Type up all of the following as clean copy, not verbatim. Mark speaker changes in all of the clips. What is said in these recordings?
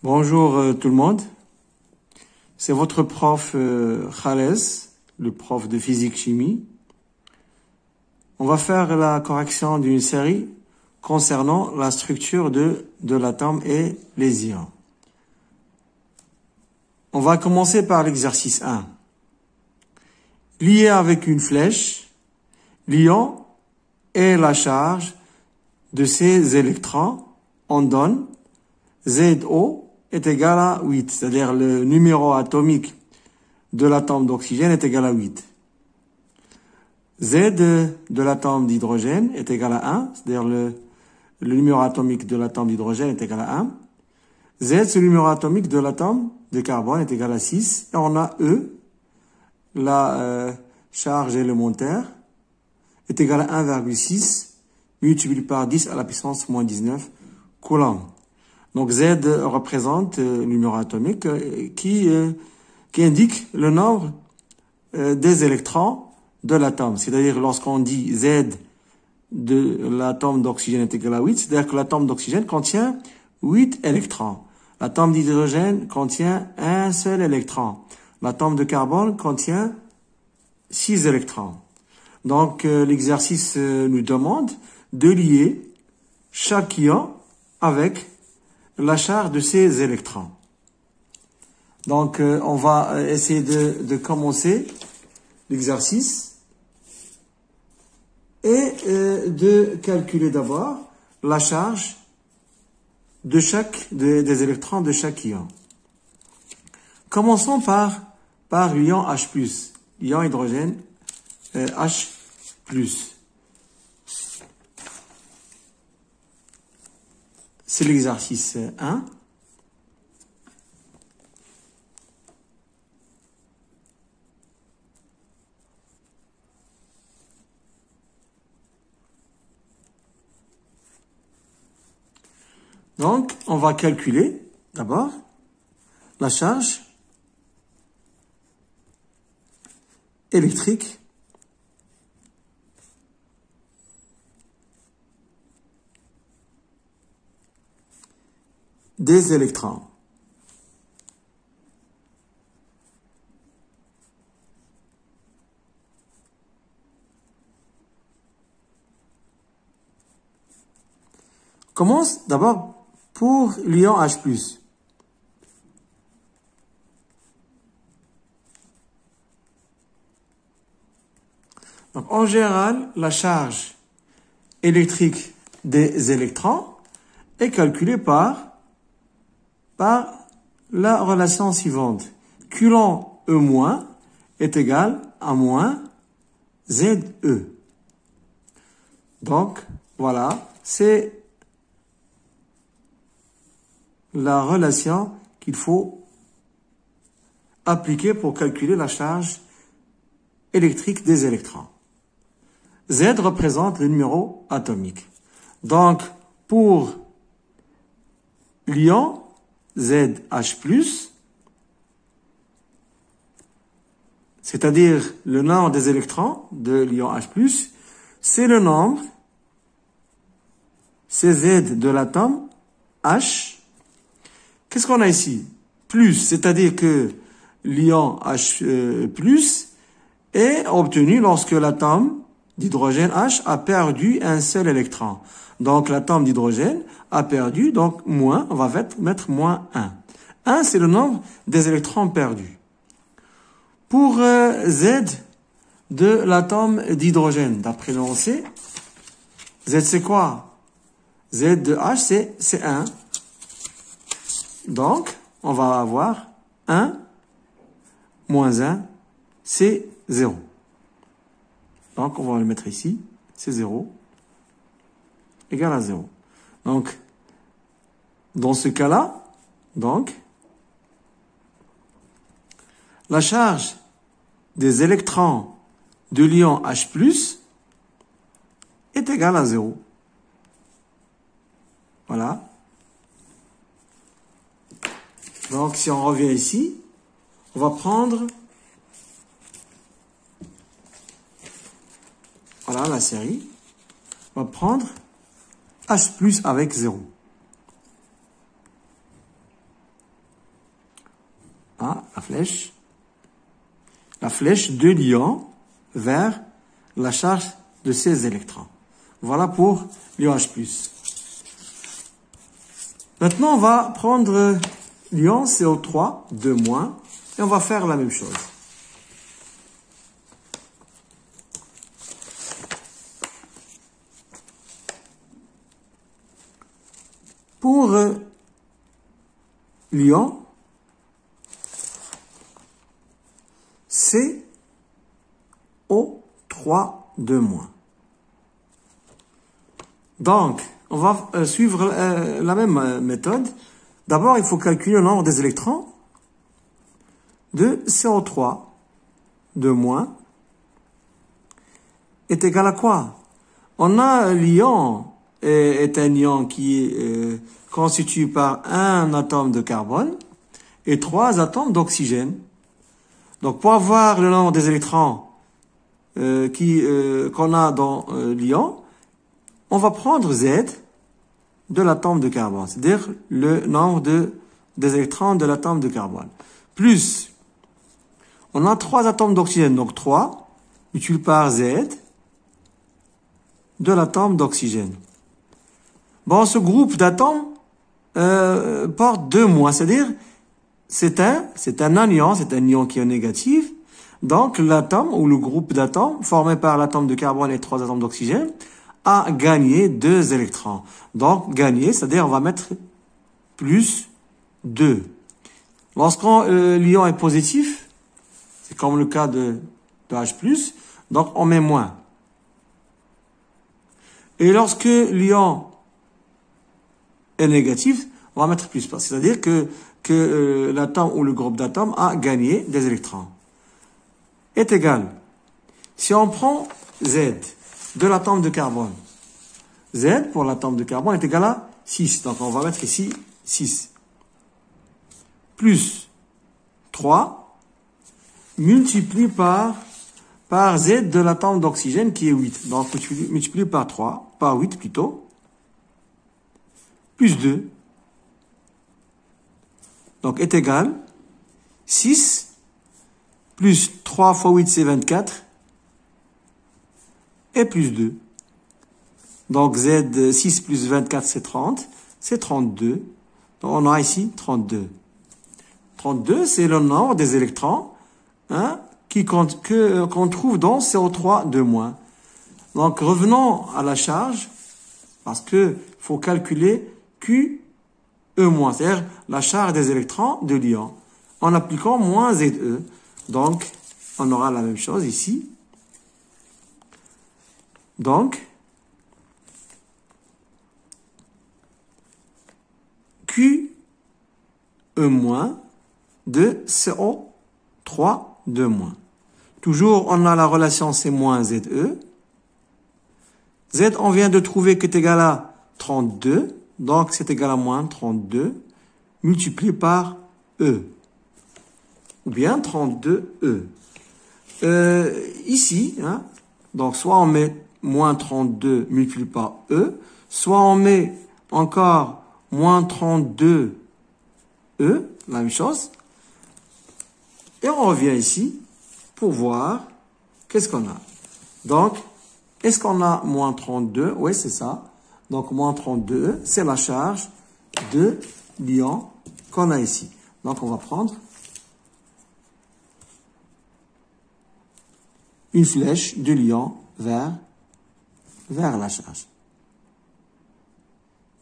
Speaker 1: Bonjour tout le monde, c'est votre prof Khalez, le prof de physique-chimie. On va faire la correction d'une série concernant la structure de l'atome et les ions. On va commencer par l'exercice 1. Lié avec une flèche, l'ion et la charge de ses électrons, on donne ZO est égal à 8, c'est-à-dire le numéro atomique de l'atome d'oxygène est égal à 8. Z de l'atome d'hydrogène est égal à 1, c'est-à-dire le numéro atomique de l'atome d'hydrogène est égal à 1. Z, c'est le numéro atomique de l'atome de carbone est égal à 6. Et on a E, la charge élémentaire, est égal à 1,6 multiplié par 10 à la puissance moins 19 coulombs. Donc Z représente le numéro atomique qui indique le nombre des électrons de l'atome. C'est-à-dire lorsqu'on dit Z de l'atome d'oxygène est égal à 8, c'est-à-dire que l'atome d'oxygène contient 8 électrons. L'atome d'hydrogène contient un seul électron. L'atome de carbone contient 6 électrons. Donc l'exercice nous demande de lier chaque ion avec la charge de ces électrons. Donc, on va essayer de commencer l'exercice et de calculer d'abord la charge de des électrons de chaque ion. Commençons par l'ion H+, l'ion hydrogène H+. C'est l'exercice 1. Donc, on va calculer d'abord la charge électrique des électrons. On commence d'abord pour l'ion H+. Donc, en général, la charge électrique des électrons est calculée par la relation suivante. Coulomb E- est égal à moins ZE. Donc, voilà, c'est la relation qu'il faut appliquer pour calculer la charge électrique des électrons. Z représente le numéro atomique. Donc, pour l'ion ZH+, c'est-à-dire le nombre des électrons de l'ion H+, c'est le nombre, c'est Z de l'atome H. Qu'est-ce qu'on a ici? Plus, c'est-à-dire que l'ion H+, est obtenu lorsque l'atome d'hydrogène H a perdu un seul électron. Donc, l'atome d'hydrogène a perdu, donc moins, on va mettre moins 1. 1, c'est le nombre des électrons perdus. Pour Z de l'atome d'hydrogène, d'après le C, Z c'est quoi? Z de H, c'est 1. Donc, on va avoir 1 moins 1, c'est 0. Donc, on va le mettre ici, c'est 0, égal à 0. Donc, dans ce cas-là, donc, la charge des électrons de l'ion H+ est égale à 0. Voilà. Donc, si on revient ici, on va prendre, voilà la série, on va prendre H+ avec 0. Voilà, la flèche de l'ion vers la charge de ces électrons. Voilà pour l'ion H+. Maintenant, on va prendre l'ion CO3 2- et on va faire la même chose. Pour l'ion CO3 2-. Donc, on va suivre la même méthode. D'abord, il faut calculer le nombre des électrons de CO3 2- est égal à quoi? On a l'ion est un ion qui est constitué par un atome de carbone et 3 atomes d'oxygène. Donc, pour avoir le nombre des électrons qu'on a dans l'ion, on va prendre Z de l'atome de carbone, c'est-à-dire le nombre des électrons de l'atome de carbone. Plus, on a 3 atomes d'oxygène, donc 3 multiplié par Z de l'atome d'oxygène. Bon, ce groupe d'atomes porte 2-, c'est-à-dire c'est un anion, c'est un ion qui est négatif. Donc l'atome ou le groupe d'atomes formé par l'atome de carbone et 3 atomes d'oxygène a gagné 2 électrons. Donc gagné, c'est-à-dire on va mettre plus 2. Lorsqu'on l'ion est positif, c'est comme le cas de H+, donc on met moins. Et lorsque l'ion est négatif, on va mettre plus. C'est-à-dire que l'atome ou le groupe d'atomes a gagné des électrons. Est égal. Si on prend Z de l'atome de carbone, Z pour l'atome de carbone est égal à 6. Donc on va mettre ici 6. Plus 3 multiplié par Z de l'atome d'oxygène qui est 8. Donc multiplié par 3, par 8 plutôt, plus 2. Donc est égal 6 plus 3 fois 8 c'est 24 et plus 2. Donc Z 6 plus 24 c'est 30, c'est 32. Donc on a ici 32. 32 c'est le nombre des électrons qu'on trouve dans CO3 2-. Donc revenons à la charge parce que faut calculer QE-, c'est-à-dire la charge des électrons de l'ion en appliquant moins ZE. Donc on aura la même chose ici. Donc QE- de CO3 2-. Toujours, on a la relation C- ZE. Z, on vient de trouver que c'est égal à 32. Donc, c'est égal à moins 32 multiplié par E. Ou bien 32E. Ici, donc soit on met moins 32 multiplié par E, soit on met encore moins 32E, la même chose. Et on revient ici pour voir qu'est-ce qu'on a. Donc, est-ce qu'on a moins 32? Oui, c'est ça. Donc, moins 32, c'est la charge de l'ion qu'on a ici. Donc, on va prendre une flèche de l'ion vers la charge.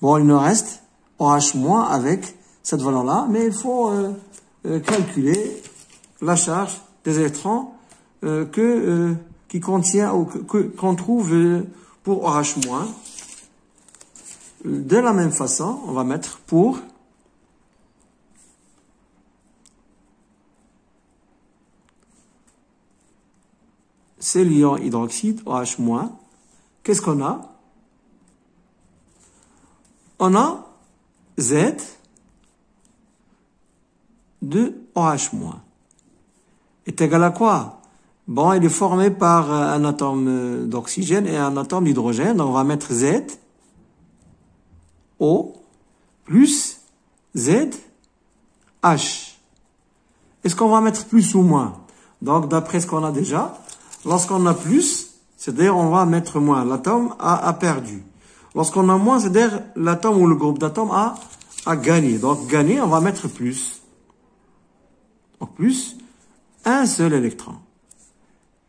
Speaker 1: Bon, il nous reste OH- avec cette valeur-là, mais il faut calculer la charge des électrons qui contient ou qu'on trouve pour OH-. De la même façon, on va mettre pour c'est l'ion hydroxyde OH-. Qu'est-ce qu'on a? On a Z de OH- est égal à quoi? Bon, il est formé par un atome d'oxygène et un atome d'hydrogène. Donc, on va mettre Z, O, plus Z, H. est-ce qu'on va mettre plus ou moins? Donc, d'après ce qu'on a déjà, lorsqu'on a plus, c'est-à-dire on va mettre moins. L'atome a perdu. Lorsqu'on a moins, c'est-à-dire l'atome ou le groupe d'atomes a gagné. Donc, gagné, on va mettre plus. Donc, plus, un seul électron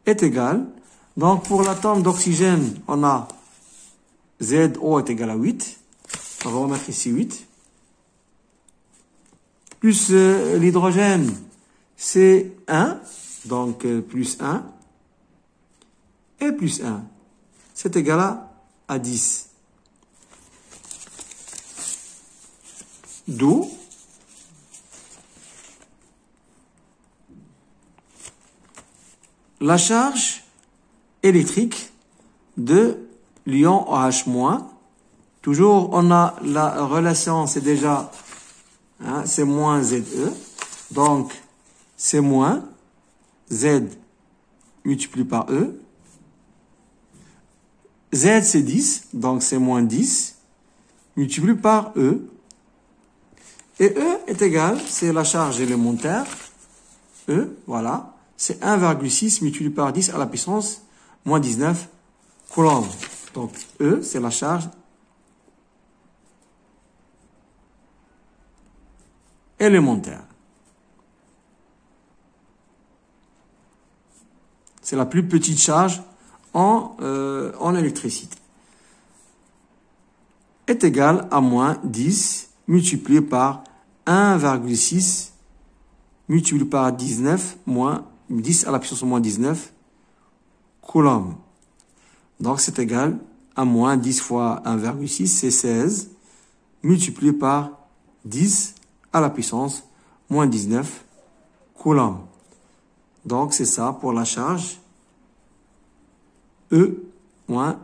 Speaker 1: est égal. Donc, pour l'atome d'oxygène, on a ZO est égal à 8. On va remettre ici 8. Plus l'hydrogène, c'est 1. Donc, plus 1. Et plus 1. C'est égal à 10. D'où la charge électrique de l'ion OH-. Toujours, on a la relation, c'est déjà, c'est moins ZE. Donc, c'est moins Z multiplié par E. Z, c'est 10, donc c'est moins 10, multiplié par E. Et E est égal, c'est la charge élémentaire. E, voilà, c'est 1,6 multiplié par 10 à la puissance moins 19 coulombs. Donc, E, c'est la charge élémentaire. C'est la plus petite charge en électricité. Est égal à moins 10 multiplié par 1,6 multiplié par 19 moins 10 à la puissance moins 19 coulombs. Donc, c'est égal à moins 10 fois 1,6, c'est 16 multiplié par 10 à la puissance moins 19 coulombs. Donc, c'est ça pour la charge E moins,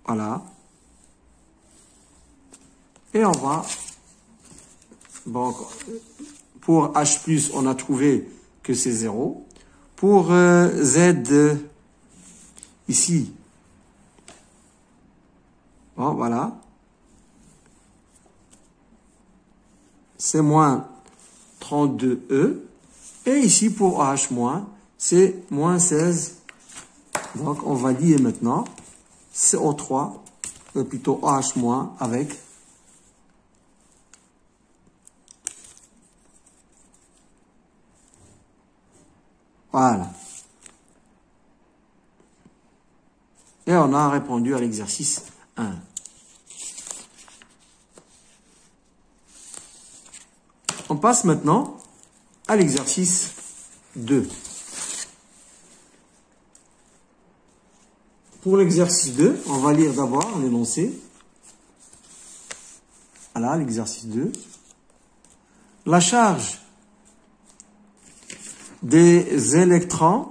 Speaker 1: voilà. Et on va, bon, pour H+, on a trouvé que c'est 0. Pour Z, ici, bon, voilà, c'est moins 32E. Et ici, pour OH-, c'est moins 16. Donc, on va lier maintenant CO3, plutôt OH- avec voilà. Et on a répondu à l'exercice 1. On passe maintenant à l'exercice 2. Pour l'exercice 2, on va lire d'abord l'énoncé. Voilà, l'exercice 2. La charge des électrons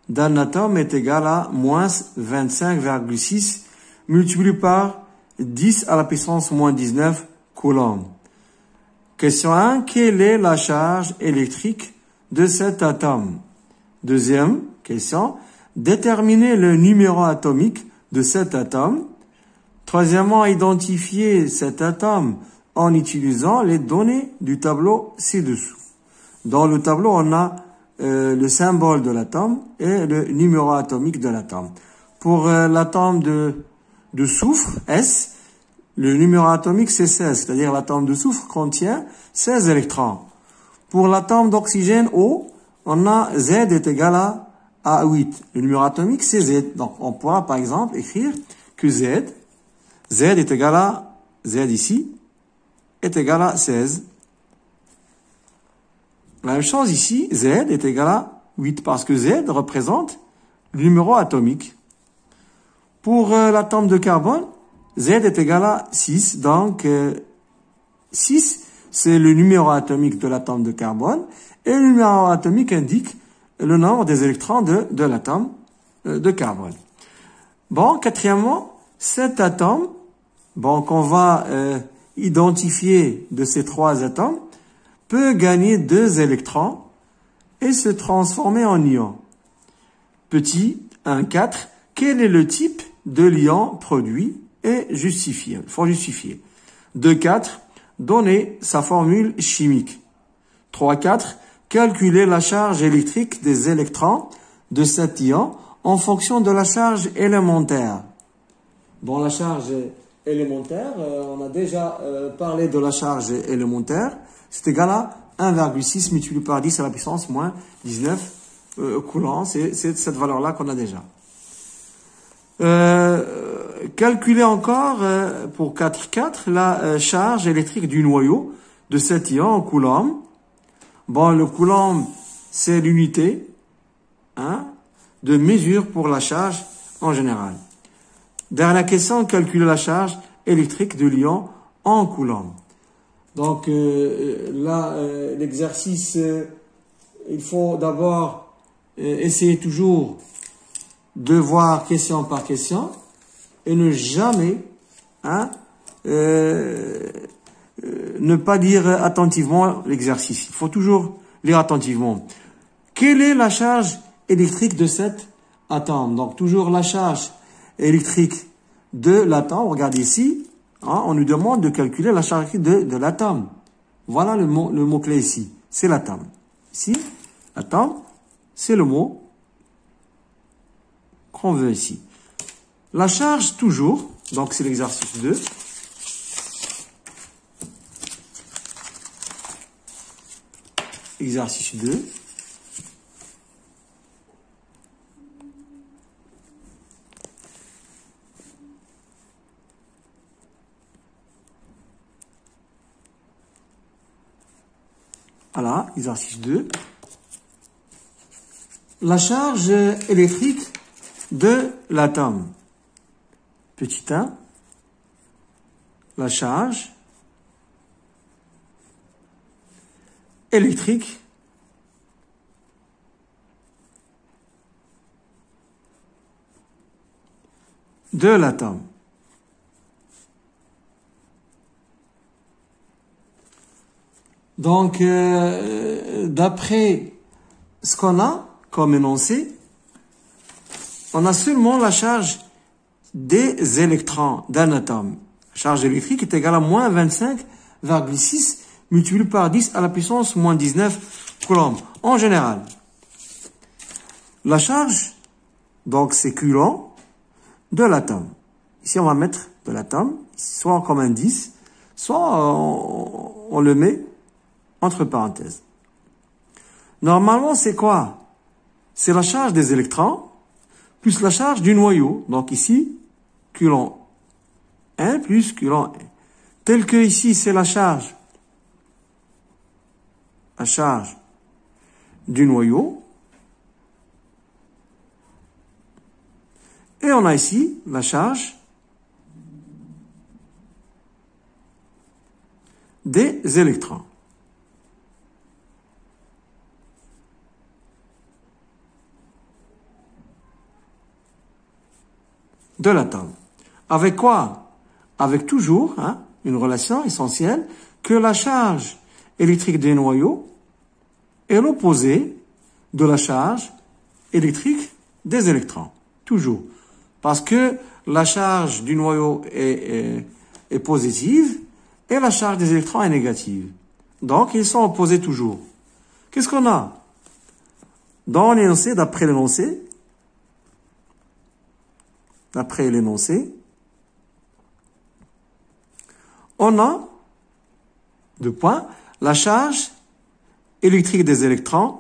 Speaker 1: d'un atome est égale à moins 25,6 multiplié par 10 à la puissance moins 19 coulombs. Question 1. Quelle est la charge électrique de cet atome? Deuxième question. Déterminer le numéro atomique de cet atome. Troisièmement, identifier cet atome en utilisant les données du tableau ci-dessous. Dans le tableau, on a le symbole de l'atome et le numéro atomique de l'atome. Pour l'atome de soufre, S, le numéro atomique c'est 16, c'est-à-dire l'atome de soufre contient 16 électrons. Pour l'atome d'oxygène O, on a Z est égal à 8. Le numéro atomique c'est Z. Donc on pourra par exemple écrire que Z est égal à, Z ici, est égal à 16. La même chose ici, Z est égal à 8 parce que Z représente le numéro atomique. Pour l'atome de carbone, Z est égal à 6. Donc, 6, c'est le numéro atomique de l'atome de carbone. Et le numéro atomique indique le nombre des électrons de l'atome de carbone. Bon, quatrièmement, cet atome, bon, qu'on va identifier de ces trois atomes, peut gagner 2 électrons et se transformer en ion. Petit 1,4. Quel est le type de l'ion produit et justifié? Il faut justifier. 2,4. Donner sa formule chimique. 3.4. Calculer la charge électrique des électrons de cet ion en fonction de la charge élémentaire. Bon, la charge élémentaire, on a déjà parlé de la charge élémentaire. C'est égal à 1,6 multiplié par 10 à la puissance moins 19 coulombs. C'est cette valeur-là qu'on a déjà. Calculer encore, pour 4.4, la charge électrique du noyau de cet ion en coulombs. Bon, le coulomb, c'est l'unité de mesure pour la charge en général. Dernière question, calculer la charge électrique de l'ion en coulomb. Donc là, l'exercice, il faut d'abord essayer toujours de voir question par question et ne jamais ne pas lire attentivement l'exercice. Il faut toujours lire attentivement. Quelle est la charge électrique de cet atome? Donc, toujours la charge électrique de l'atome. Regardez ici, on nous demande de calculer la charge électrique de l'atome. Voilà le mot-clé ici. C'est l'atome. Ici, l'atome, c'est le mot qu'on veut ici. La charge, toujours, donc c'est l'exercice 2. Exercice 2. Voilà, exercice 2. La charge électrique de l'atome. Petit 1. La charge électrique de l'atome. Donc, d'après ce qu'on a comme énoncé, on a seulement la charge des électrons d'un atome. La charge électrique est égale à moins 25,6 multiplié par 10 à la puissance moins 19 coulombs. En général, la charge, donc c'est coulomb de l'atome. Ici, on va mettre de l'atome, soit comme indice, soit on le met entre parenthèses. Normalement, c'est quoi? C'est la charge des électrons plus la charge du noyau. Donc ici, coulomb 1 plus coulomb 1. Tel que ici, c'est la charge du noyau. Et on a ici la charge des électrons. De l'atome. Avec quoi? Avec toujours une relation essentielle que la charge électrique des noyaux est l'opposé de la charge électrique des électrons. Toujours. Parce que la charge du noyau est positive et la charge des électrons est négative. Donc, ils sont opposés toujours. Qu'est-ce qu'on a? Dans l'énoncé, d'après l'énoncé, on a deux points. La charge électrique des électrons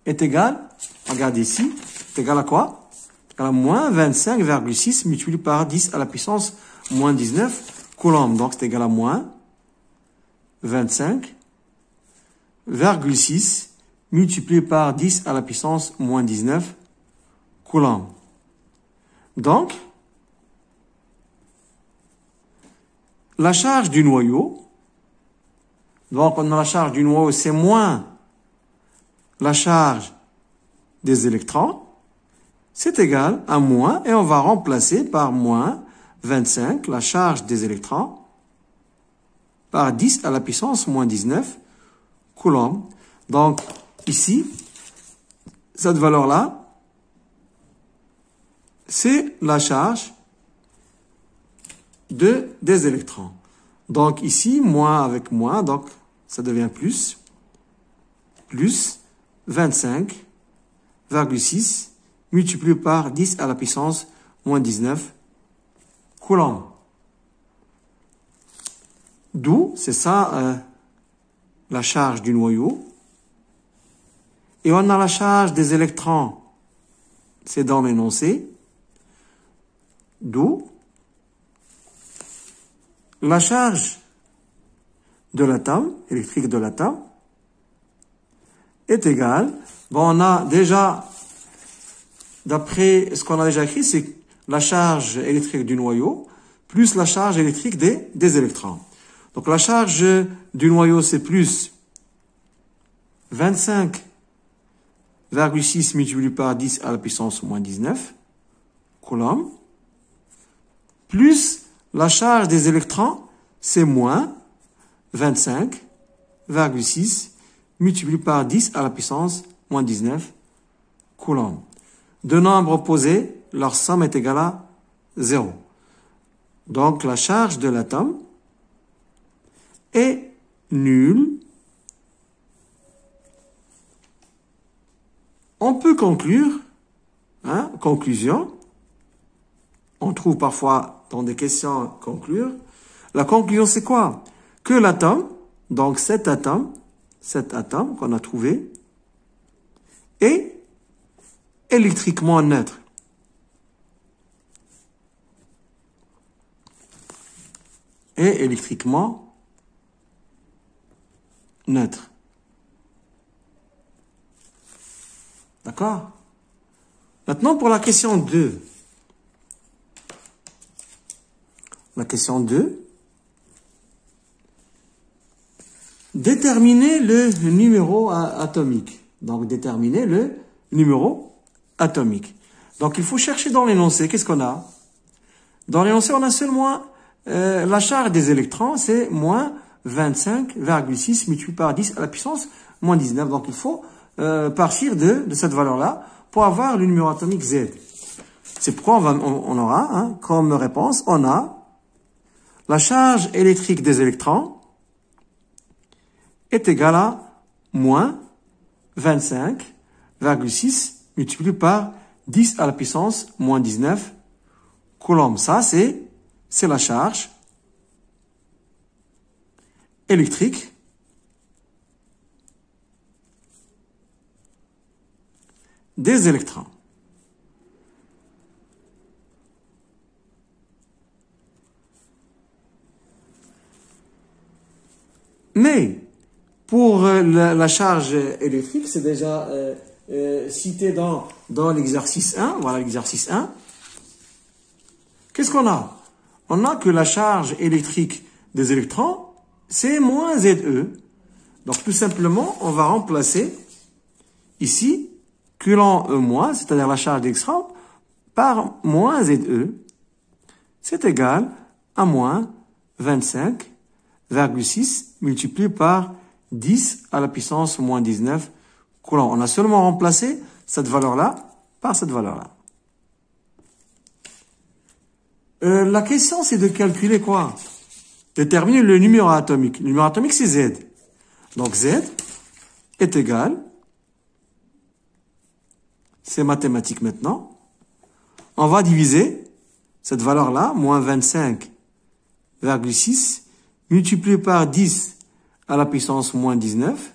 Speaker 1: est égale, regardez ici, est égale à quoi? Est égale à moins 25,6 multiplié par 10 à la puissance moins 19 coulombs. Donc, c'est égal à moins 25,6 multiplié par 10 à la puissance moins 19 coulombs. Donc, la charge du noyau, donc on a la charge du noyau, c'est moins la charge des électrons, c'est égal à moins, et on va remplacer par moins 25, la charge des électrons, par 10 à la puissance moins 19 coulombs. Donc, ici, cette valeur-là, c'est la charge des électrons. Donc ici, moins avec moins, donc ça devient plus. plus 25,6 multiplié par 10 à la puissance moins 19 coulombs. D'où, c'est ça, la charge du noyau. Et on a la charge des électrons, c'est dans l'énoncé. D'où la charge de l'atome, électrique de l'atome, est égale, bon, on a déjà, d'après ce qu'on a déjà écrit, c'est la charge électrique du noyau plus la charge électrique des électrons. Donc la charge du noyau, c'est plus 25,6 multiplié par 10 à la puissance moins 19 coulombs, plus la charge des électrons, c'est moins 25,6 multiplié par 10 à la puissance moins 19 coulombs. Deux nombres opposés, leur somme est égale à 0. Donc la charge de l'atome est nulle. On peut conclure, conclusion, on trouve parfois dans des questions conclure. La conclusion, c'est quoi? Que l'atome, donc cet atome qu'on a trouvé, est électriquement neutre. Est électriquement neutre. D'accord? Maintenant, pour la question 2. La question 2. Déterminer le numéro atomique. Donc, déterminer le numéro atomique. Donc, il faut chercher dans l'énoncé. Qu'est-ce qu'on a? Dans l'énoncé, on a seulement la charge des électrons, c'est moins 25,6 multiplié par 10 à la puissance moins 19. Donc, il faut partir de cette valeur-là pour avoir le numéro atomique Z. C'est pourquoi on aura, comme réponse, on a la charge électrique des électrons est égale à moins 25,6 multiplié par 10 à la puissance moins 19 coulombs. Ça, c'est la charge électrique des électrons. Mais, pour la charge électrique, c'est déjà cité dans l'exercice 1. Voilà l'exercice 1. Qu'est-ce qu'on a? On a que la charge électrique des électrons, c'est moins ZE. Donc, tout simplement, on va remplacer ici coulomb E-, c'est-à-dire la charge d'électrons, par moins ZE. C'est égal à moins 25,6 multiplié par 10 à la puissance moins 19 coulombs. On a seulement remplacé cette valeur-là par cette valeur-là. La question, c'est de calculer quoi? Déterminer le numéro atomique. Le numéro atomique, c'est Z. Donc, Z est égal, c'est mathématique maintenant, on va diviser cette valeur-là, moins 25,6, multiplié par 10 à la puissance moins 19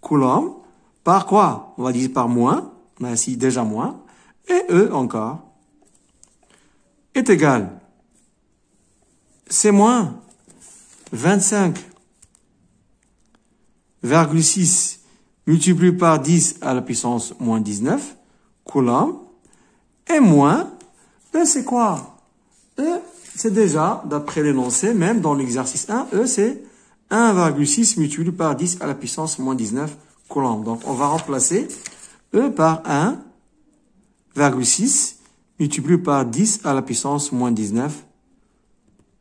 Speaker 1: coulombs, par quoi? On va diviser par moins, on a ici déjà moins, et E encore, est égal, c'est moins 25,6 multiplié par 10 à la puissance moins 19 coulombs, et moins, E c'est quoi? E, c'est déjà, d'après l'énoncé, même dans l'exercice 1, E c'est 1,6 multiplié par 10 à la puissance moins 19 coulombs. Donc, on va remplacer E par 1,6 multiplié par 10 à la puissance moins 19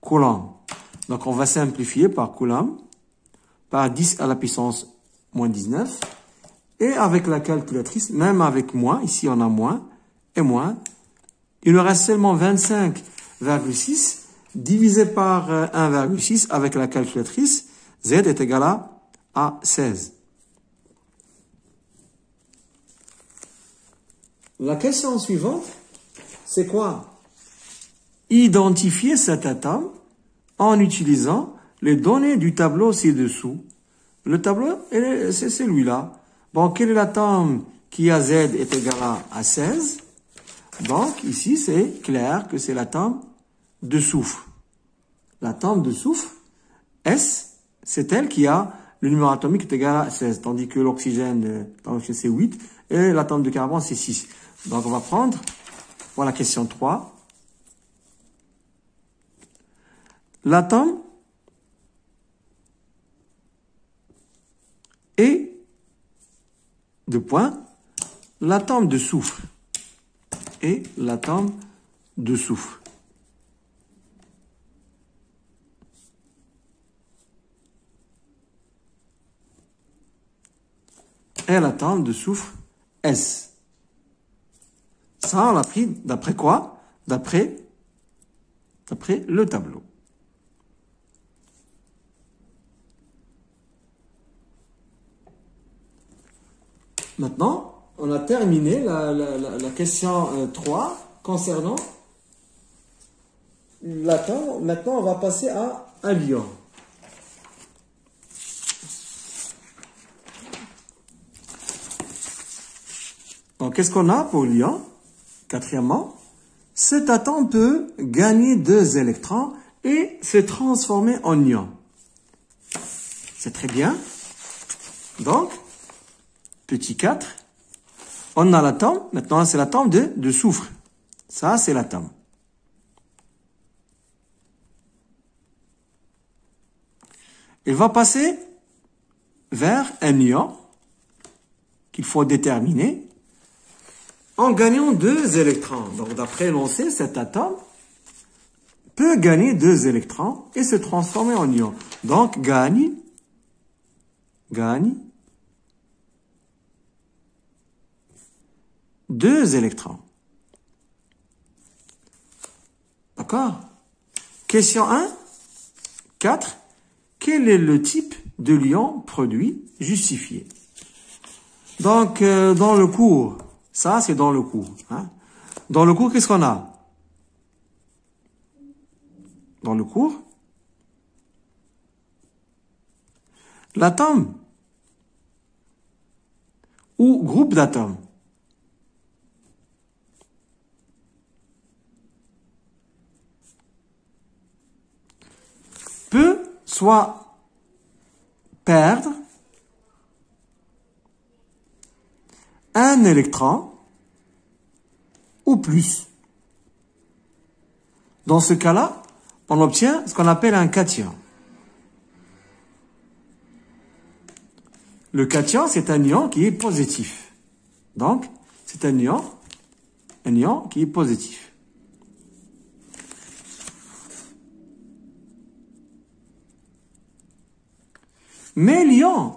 Speaker 1: coulombs. Donc, on va simplifier par coulomb, par 10 à la puissance moins 19. Et avec la calculatrice, même avec moins, ici on a moins et moins, il nous reste seulement 25,6 divisé par 1,6 avec la calculatrice, Z est égal à 16. La question suivante, c'est quoi? Identifier cet atome en utilisant les données du tableau ci-dessous. Le tableau, c'est celui-là. Bon, quel est l'atome qui a Z est égal à 16? Donc, ici, c'est clair que c'est l'atome de soufre. L'atome de soufre, S, c'est elle qui a le numéro atomique est égal à 16, tandis que l'oxygène, c'est 8, et l'atome de carbone, c'est 6. Donc, on va prendre, voilà la question 3. L'atome est, de point, l'atome de soufre. Et l'atome de soufre. Et l'atome de soufre S. Ça, on l'a pris d'après quoi? D'après le tableau. Maintenant, on a terminé la question 3 concernant l'atome. Maintenant, on va passer à l'ion. Donc, qu'est-ce qu'on a pour l'ion? Quatrièmement, cet atome peut gagner 2 électrons et se transformer en ion. C'est très bien. Donc, petit 4, on a l'atome. Maintenant, c'est l'atome de soufre. Ça, c'est l'atome. Il va passer vers un ion qu'il faut déterminer en gagnant 2 électrons. Donc, d'après l'énoncé, cet atome peut gagner 2 électrons et se transformer en ion. Donc, gagne 2 électrons. D'accord? Question 1, 4. Quel est le type de l'ion produit justifié? Donc, dans le cours, ça c'est dans le cours. Hein? Dans le cours, qu'est-ce qu'on a? Dans le cours, l'atome ou groupe d'atomes peut soit perdre un électron ou plus. Dans ce cas-là, on obtient ce qu'on appelle un cation. Le cation, c'est un ion qui est positif. Donc, c'est un ion qui est positif. Mais l'ion,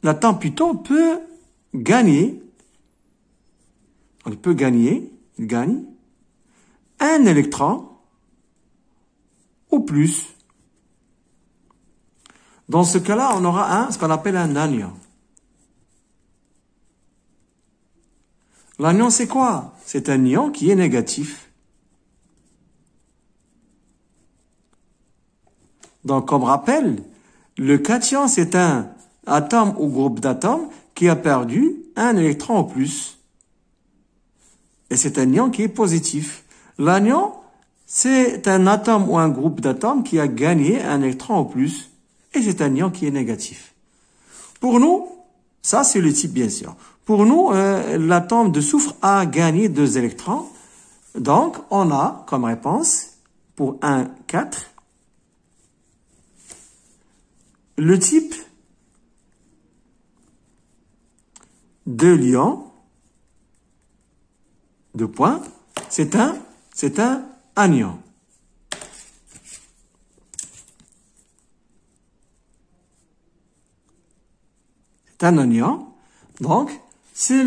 Speaker 1: l'atome plutôt peut gagner, il gagne un électron ou plus. Dans ce cas-là, on aura ce qu'on appelle un anion. L'anion, c'est quoi? C'est un ion qui est négatif. Donc, comme rappel, le cation, c'est un atome ou groupe d'atomes qui a perdu un électron ou plus. Et c'est un ion qui est positif. L'anion, c'est un atome ou un groupe d'atomes qui a gagné un électron ou plus. Et c'est un ion qui est négatif. Pour nous, ça c'est le type bien sûr. Pour nous, l'atome de soufre a gagné 2 électrons. Donc, on a comme réponse, pour 1, 4, le type de l'ion, de point, c'est un anion. C'est un anion. Donc, c'est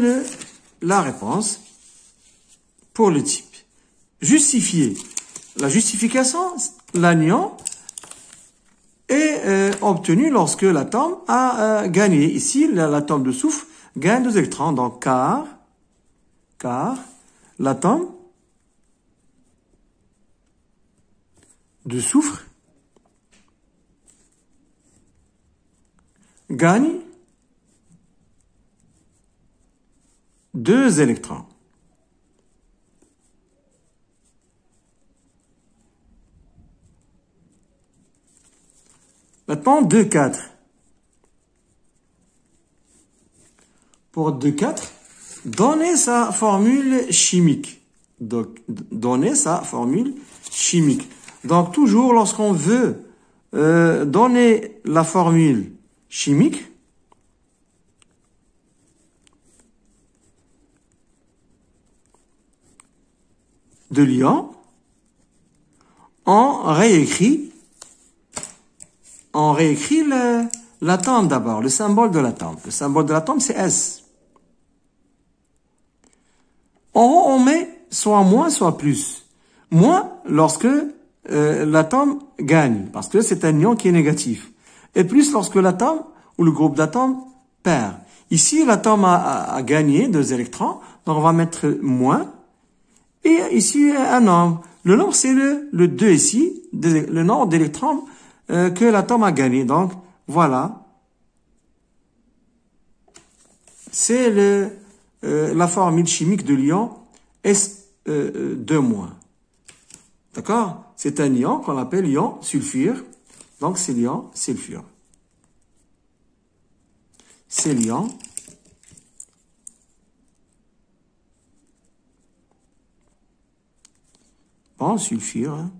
Speaker 1: la réponse pour le type. Justifier. La justification, l'anion est obtenu lorsque l'atome a gagné. Ici, l'atome de soufre gagne 2 électrons. Donc, car car l'atome de soufre gagne 2 électrons. Maintenant, 2,4. Pour 2,4, donnez sa formule chimique. Donc, donnez sa formule chimique. Donc, toujours lorsqu'on veut donner la formule chimique, de l'ion, on réécrit l'atome d'abord, le symbole de l'atome. Le symbole de l'atome, c'est S. En haut, on met soit moins, soit plus. Moins lorsque l'atome gagne, parce que c'est un ion qui est négatif. Et plus lorsque l'atome ou le groupe d'atomes perd. Ici, l'atome a gagné 2 électrons, donc on va mettre moins. Et ici, un nombre. Le nombre, c'est le 2 ici, le nombre d'électrons que l'atome a gagné. Donc, voilà. C'est la formule chimique de l'ion S2-. D'accord? C'est un ion qu'on appelle ion sulfure. Donc, c'est l'ion sulfure. C'est l'ion sulfure. Hein.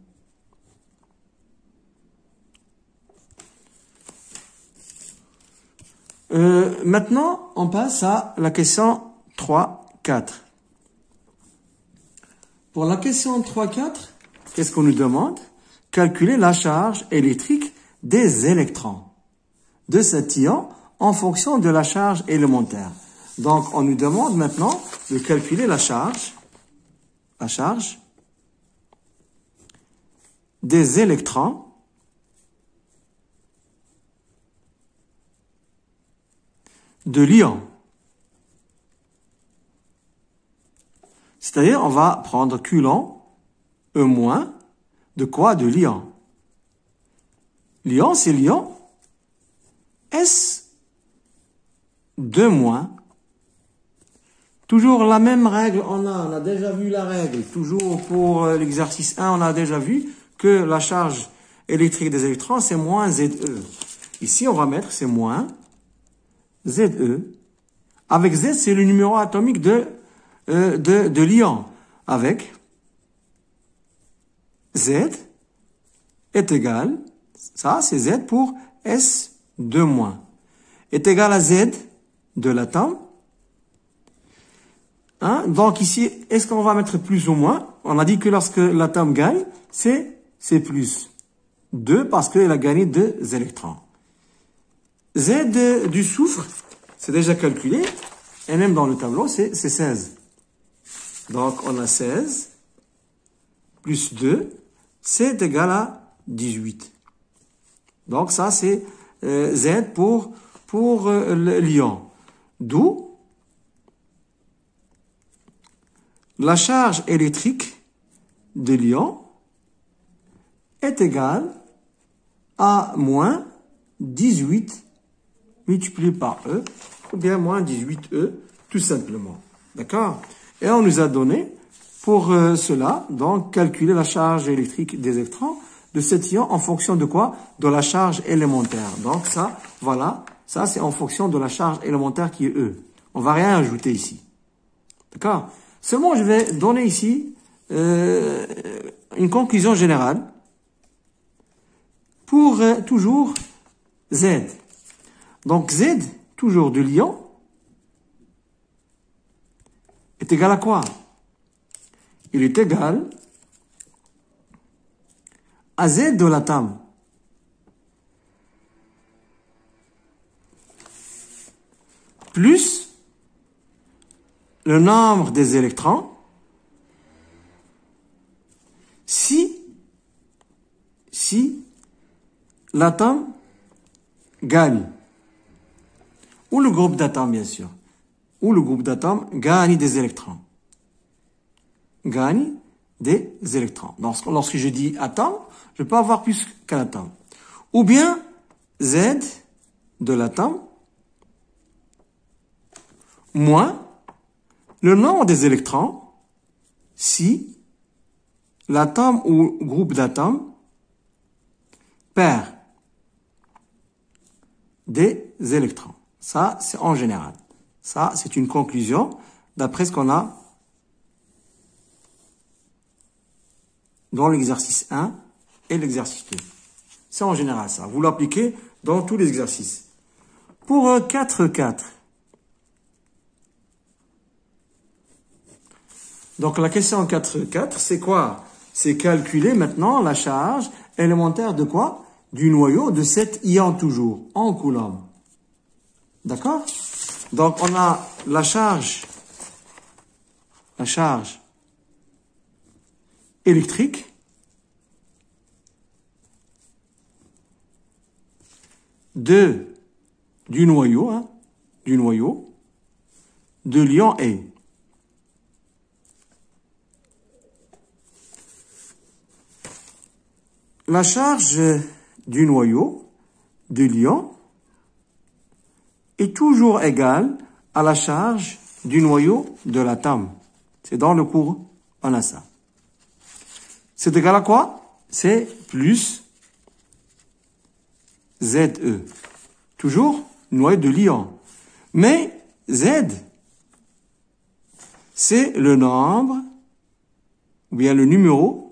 Speaker 1: Maintenant, on passe à la question 3-4. Pour la question 3-4, qu'est-ce qu'on nous demande? Calculer la charge électrique des électrons de cet ion en fonction de la charge élémentaire. Donc, on nous demande maintenant de calculer la charge des électrons de l'ion. C'est-à-dire, on va prendre Coulomb, E-, de quoi? De l'ion. L'ion, c'est l'ion S2-. Toujours la même règle, on a déjà vu la règle. Toujours pour l'exercice 1, on a déjà vu que la charge électrique des électrons, c'est moins ZE. Ici, on va mettre, c'est moins ZE. Avec Z, c'est le numéro atomique de l'ion. Avec Z est égal, ça c'est Z pour S2-, est égal à Z de l'atome. Hein? Donc ici, est-ce qu'on va mettre plus ou moins? On a dit que lorsque l'atome gagne, c'est plus 2 parce qu'il a gagné 2 électrons. Z du soufre, c'est déjà calculé, et même dans le tableau, c'est 16. Donc on a 16 plus 2, c'est égal à 18. Donc ça c'est Z pour l'ion. D'où la charge électrique de l'ion est égale à moins 18 multiplié par E, ou bien moins 18E, tout simplement. D'accord? Et on nous a donné, pour cela, donc, calculer la charge électrique des électrons de cet ion en fonction de quoi? De la charge élémentaire. Donc ça, voilà, ça c'est en fonction de la charge élémentaire qui est E. On va rien ajouter ici. D'accord? Seulement, je vais donner ici une conclusion générale pour toujours Z. Donc Z, toujours de l'ion, est égal à quoi? Il est égal à Z de l'atome. Plus le nombre des électrons si l'atome gagne. Ou le groupe d'atomes, bien sûr. Ou le groupe d'atomes gagne des électrons. gagne des électrons. Donc, lorsque je dis atome, je peux avoir plus qu'un atome. Ou bien, Z de l'atome moins le nombre des électrons si l'atome ou groupe d'atomes perd des électrons. Ça, c'est en général. Ça, c'est une conclusion d'après ce qu'on a dans l'exercice 1 et l'exercice 2. C'est en général ça. Vous l'appliquez dans tous les exercices. Pour 4,4. Donc la question 4,4, c'est quoi? C'est calculer maintenant la charge élémentaire de quoi? Du noyau de cet ion toujours, en coulombs. D'accord? Donc on a la charge électrique du noyau de l'ion A. La charge du noyau de l'ion est toujours égale à la charge du noyau de l'atome. C'est dans le cours, on a ça. C'est égal à quoi? C'est plus ZE. Toujours noyau de l'ion. Mais Z, c'est le nombre, ou bien le numéro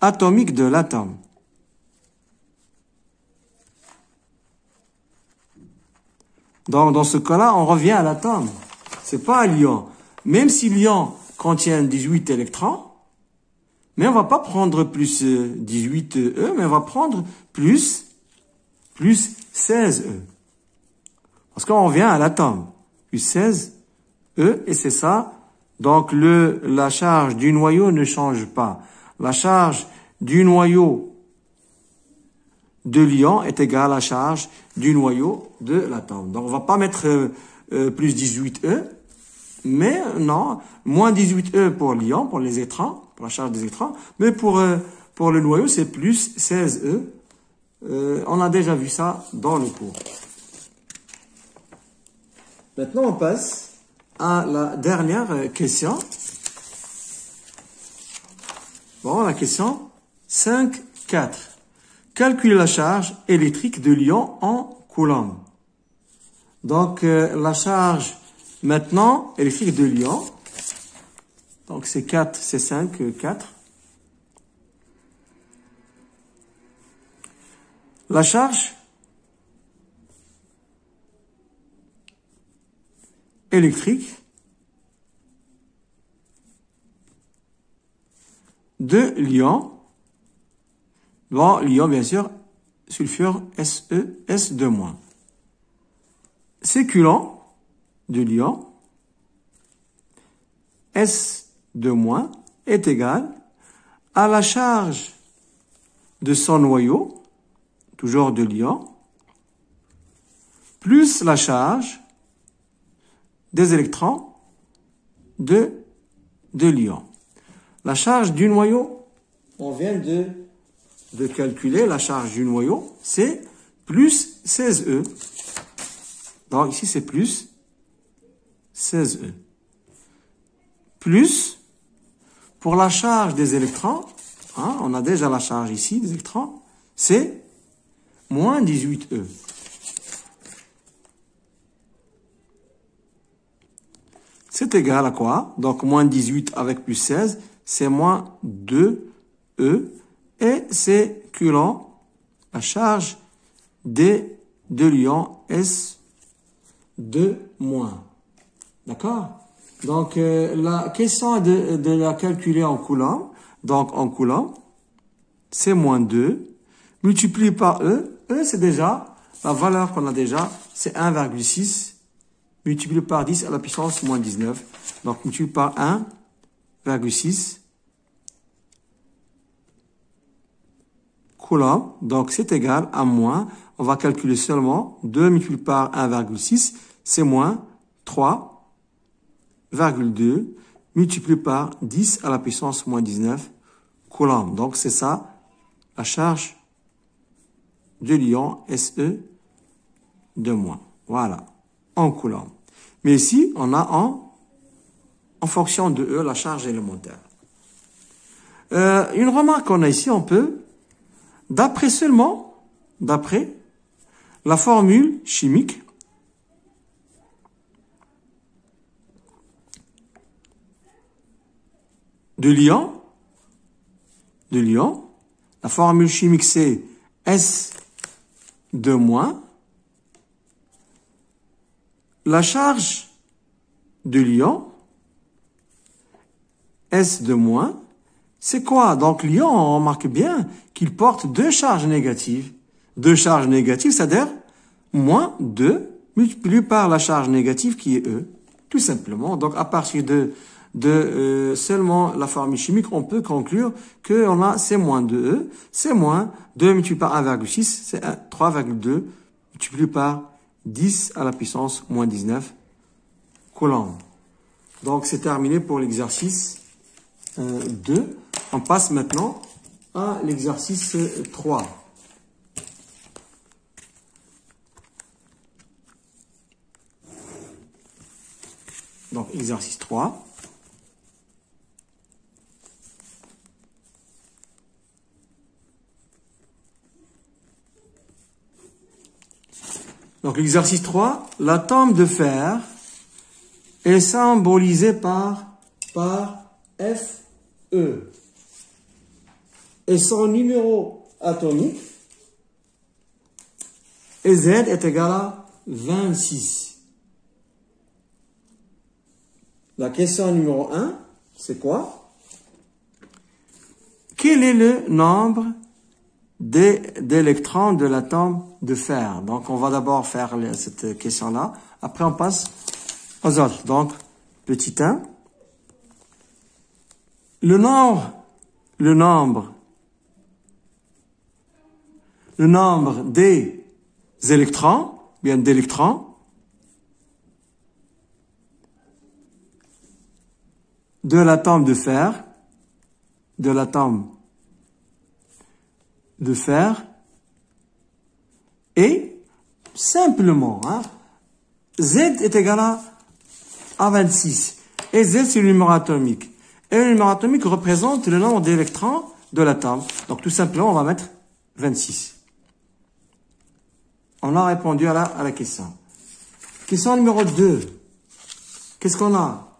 Speaker 1: atomique de l'atome. Donc, dans ce cas-là, on revient à l'atome. C'est pas à l'ion. Même si l'ion contient 18 électrons, mais on va pas prendre plus 18E, mais on va prendre plus 16E. Parce qu'on revient à l'atome. Plus 16E, et c'est ça. Donc, la charge du noyau ne change pas. La charge du noyau de l'ion est égale à la charge du noyau de l'atome. Donc, on va pas mettre plus 18E, mais non, moins 18E pour l'ion, pour les électrons, pour la charge des électrons, mais pour le noyau, c'est plus 16E. On a déjà vu ça dans le cours. Maintenant, on passe à la dernière question. Bon, la question 5.4. Calculer la charge électrique de l'ion en coulombs. Donc, la charge maintenant électrique de l'ion, donc c'est 4, c'est 5, 4. La charge électrique de l'ion, bon, l'ion bien sûr, sulfure Se, S2-. C'est coulomb de l'ion, S2- est égal à la charge de son noyau, toujours de l'ion, plus la charge des électrons de l'ion. La charge du noyau, on vient de calculer la charge du noyau, c'est plus 16E. Donc ici c'est plus 16E. Plus, pour la charge des électrons, on a déjà la charge ici des électrons, c'est moins 18E. C'est égal à quoi? Donc, moins 18 avec plus 16, c'est moins 2E. Et c'est coulomb, la charge de l'ion S2-. D'accord? Donc, la question est de la calculer en coulomb. Donc, en coulomb, c'est moins 2. Multiplié par E. E, c'est déjà, la valeur qu'on a déjà, c'est 1,6. Multiplié par 10 à la puissance moins 19. Donc, multiplié par 1,6 coulombs. Donc, c'est égal à moins. On va calculer seulement 2 multiplié par 1,6. C'est moins 3 1,2 multiplié par 10 à la puissance moins 19 coulombs. Donc, c'est ça, la charge de l'ion Se de moins. Voilà, en coulombs. Mais ici, on a en fonction de E, la charge élémentaire. Une remarque qu'on a ici, on peut, d'après la formule chimique, de l'ion, la formule chimique c'est S de moins, la charge de l'ion, S de moins, c'est quoi? Donc l'ion, on remarque bien qu'il porte deux charges négatives. Deux charges négatives, c'est-à-dire moins 2 multiplié par la charge négative qui est E. Tout simplement. Donc à partir de seulement la formule chimique, on peut conclure qu'on a C moins 2E. C moins 2 multiplié par 1,6, c'est 3,2 multiplié par 10 à la puissance moins 19 coulombs. Donc c'est terminé pour l'exercice 2. On passe maintenant à l'exercice 3. Donc exercice 3. Donc l'exercice 3, l'atome de fer est symbolisé par Fe. Et son numéro atomique, Z est égal à 26. La question numéro 1, c'est quoi? Quel est le nombre d'électrons de l'atome de fer? Donc, on va d'abord faire cette question-là. Après, on passe aux autres. Donc, petit 1. Le nombre des électrons, bien d'électrons, de l'atome de fer, et simplement, Z est égal à 26. Et Z, c'est le numéro atomique. Et le numéro atomique représente le nombre d'électrons de l'atome. Donc, tout simplement, on va mettre 26. On a répondu à la question. Question numéro 2. Qu'est-ce qu'on a?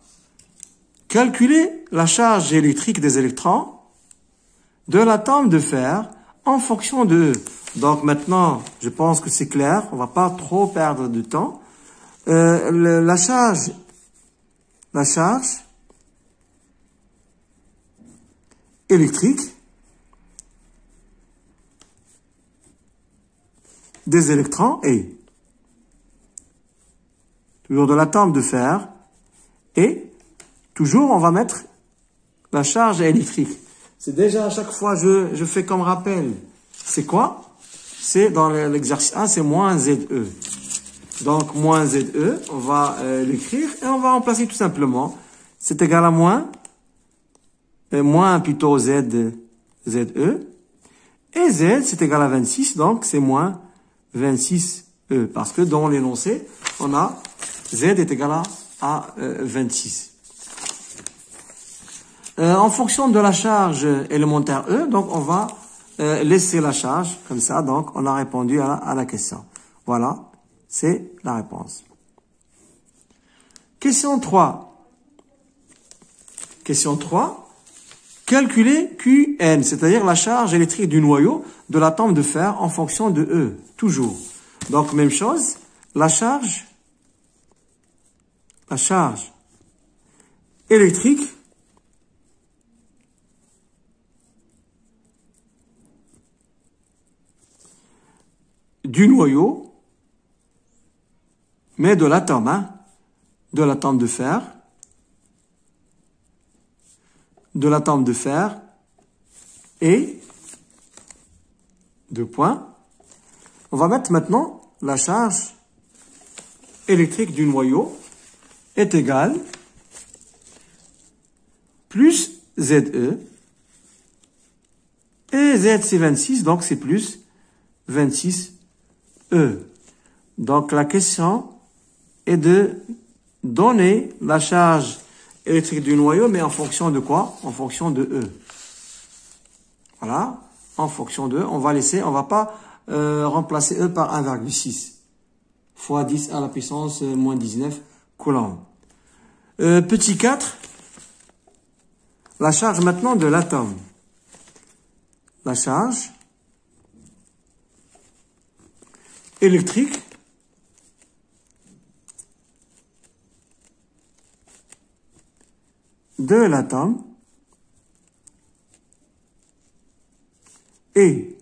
Speaker 1: Calculer la charge électrique des électrons de l'atome de fer en fonction de E. Donc maintenant, je pense que c'est clair. On va pas trop perdre de temps. La charge électrique des électrons est toujours de l'atome de fer et toujours on va mettre la charge électrique. C'est déjà à chaque fois je fais comme rappel. C'est quoi? C'est dans l'exercice 1, c'est moins ZE. Donc moins ZE, on va l'écrire et on va remplacer tout simplement. C'est égal à moins plutôt ZE. Et Z, c'est égal à 26, donc c'est moins 26E. Parce que dans l'énoncé, on a Z est égal à 26. En fonction de la charge élémentaire E, donc on va laisser la charge comme ça. Donc on a répondu à la question. Voilà, c'est la réponse. Question 3. Question 3. Calculer Qn, c'est-à-dire la charge électrique du noyau de l'atome de fer en fonction de E. Toujours. Donc même chose, la charge électrique du noyau, mais de l'atome, de fer, et deux points. On va mettre maintenant la charge électrique du noyau est égale plus ZE. Et Z, c'est 26, donc c'est plus 26E. Donc, la question est de donner la charge électrique du noyau, mais en fonction de quoi? En fonction de E. Voilà. En fonction de E, on va pas remplacer E par 1,6 fois 10 à la puissance moins 19 coulombs. Petit 4, la charge maintenant de l'atome. La charge électrique de l'atome est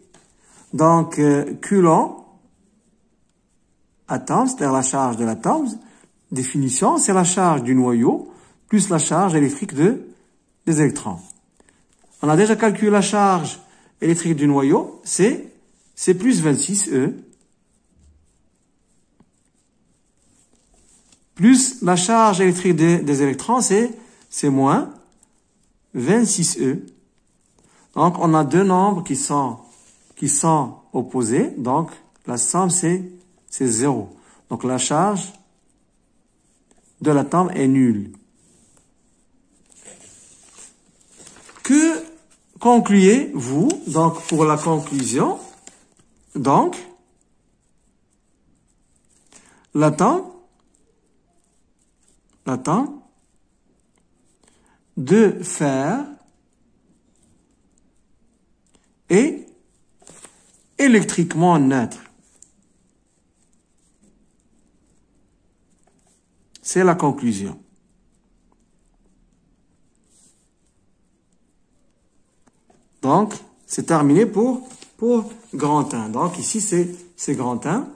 Speaker 1: donc coulomb atome, c'est-à-dire la charge de l'atome. Définition, c'est la charge du noyau plus la charge électrique des électrons. On a déjà calculé la charge électrique du noyau, c'est plus 26E, plus la charge électrique des électrons, c'est moins 26E. Donc, on a deux nombres qui sont opposés, donc la somme, c'est 0. Donc, la charge de l'atome est nulle. Que concluez-vous? Donc, pour la conclusion, donc, l'atome de fer est électriquement neutre. C'est la conclusion. Donc, c'est terminé pour grand 1. Donc, ici, c'est grand 1.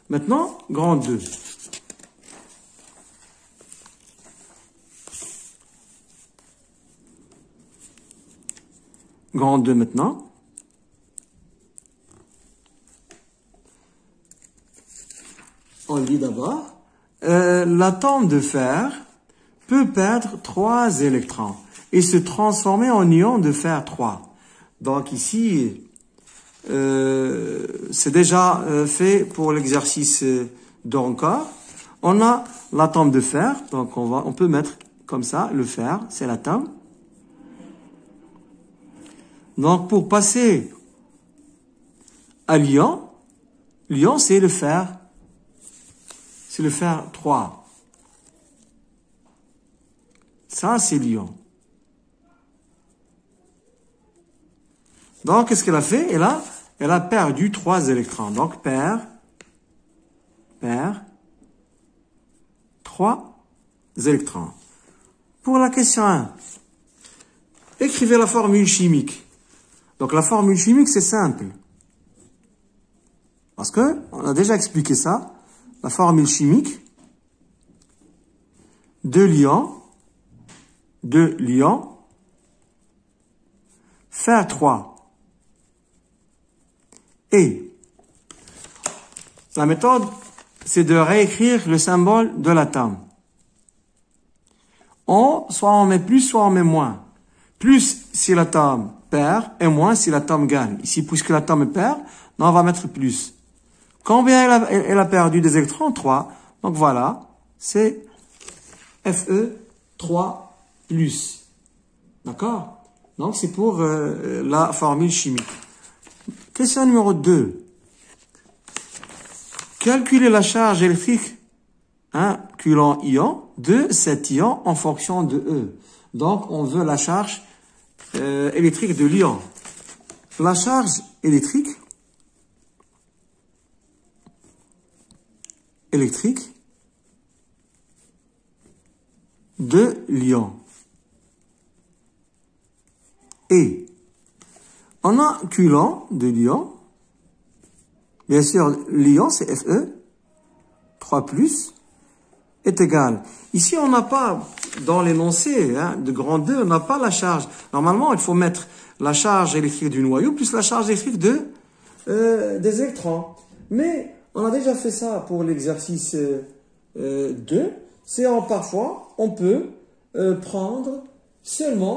Speaker 1: Maintenant, grand 2. Grand 2 maintenant. On lit d'abord. L'atome de fer peut perdre 3 électrons et se transformer en ion de fer 3. Donc ici, c'est déjà fait pour l'exercice d'encore. On a l'atome de fer, donc on peut mettre comme ça, le fer, c'est l'atome. Donc pour passer à l'ion, l'ion c'est le fer 3. Ça c'est l'ion. Donc, qu'est-ce qu'elle a fait? Elle a perdu 3 électrons. Donc, perd 3 électrons. Pour la question 1, écrivez la formule chimique. Donc, la formule chimique, c'est simple. Parce que, on a déjà expliqué ça. La formule chimique de l'ion, fer 3. Et la méthode, c'est de réécrire le symbole de l'atome. Soit on met plus, soit on met moins. Plus si l'atome perd et moins si l'atome gagne. Ici, puisque l'atome perd, on va mettre plus. Combien elle a perdu des électrons? 3. Donc voilà, c'est Fe3+. D'accord? Donc c'est pour la formule chimique. Question numéro 2. Calculer la charge électrique, coulomb ion, de cet ion en fonction de E. Donc, on veut la charge électrique de l'ion. La charge électrique de l'ion. Et on a coulomb de l'ion. Bien sûr, l'ion, c'est Fe, 3+, est égal. Ici, on n'a pas, dans l'énoncé de grand 2, on n'a pas la charge. Normalement, il faut mettre la charge électrique du noyau plus la charge électrique des électrons. Mais on a déjà fait ça pour l'exercice 2. C'est parfois, on peut prendre seulement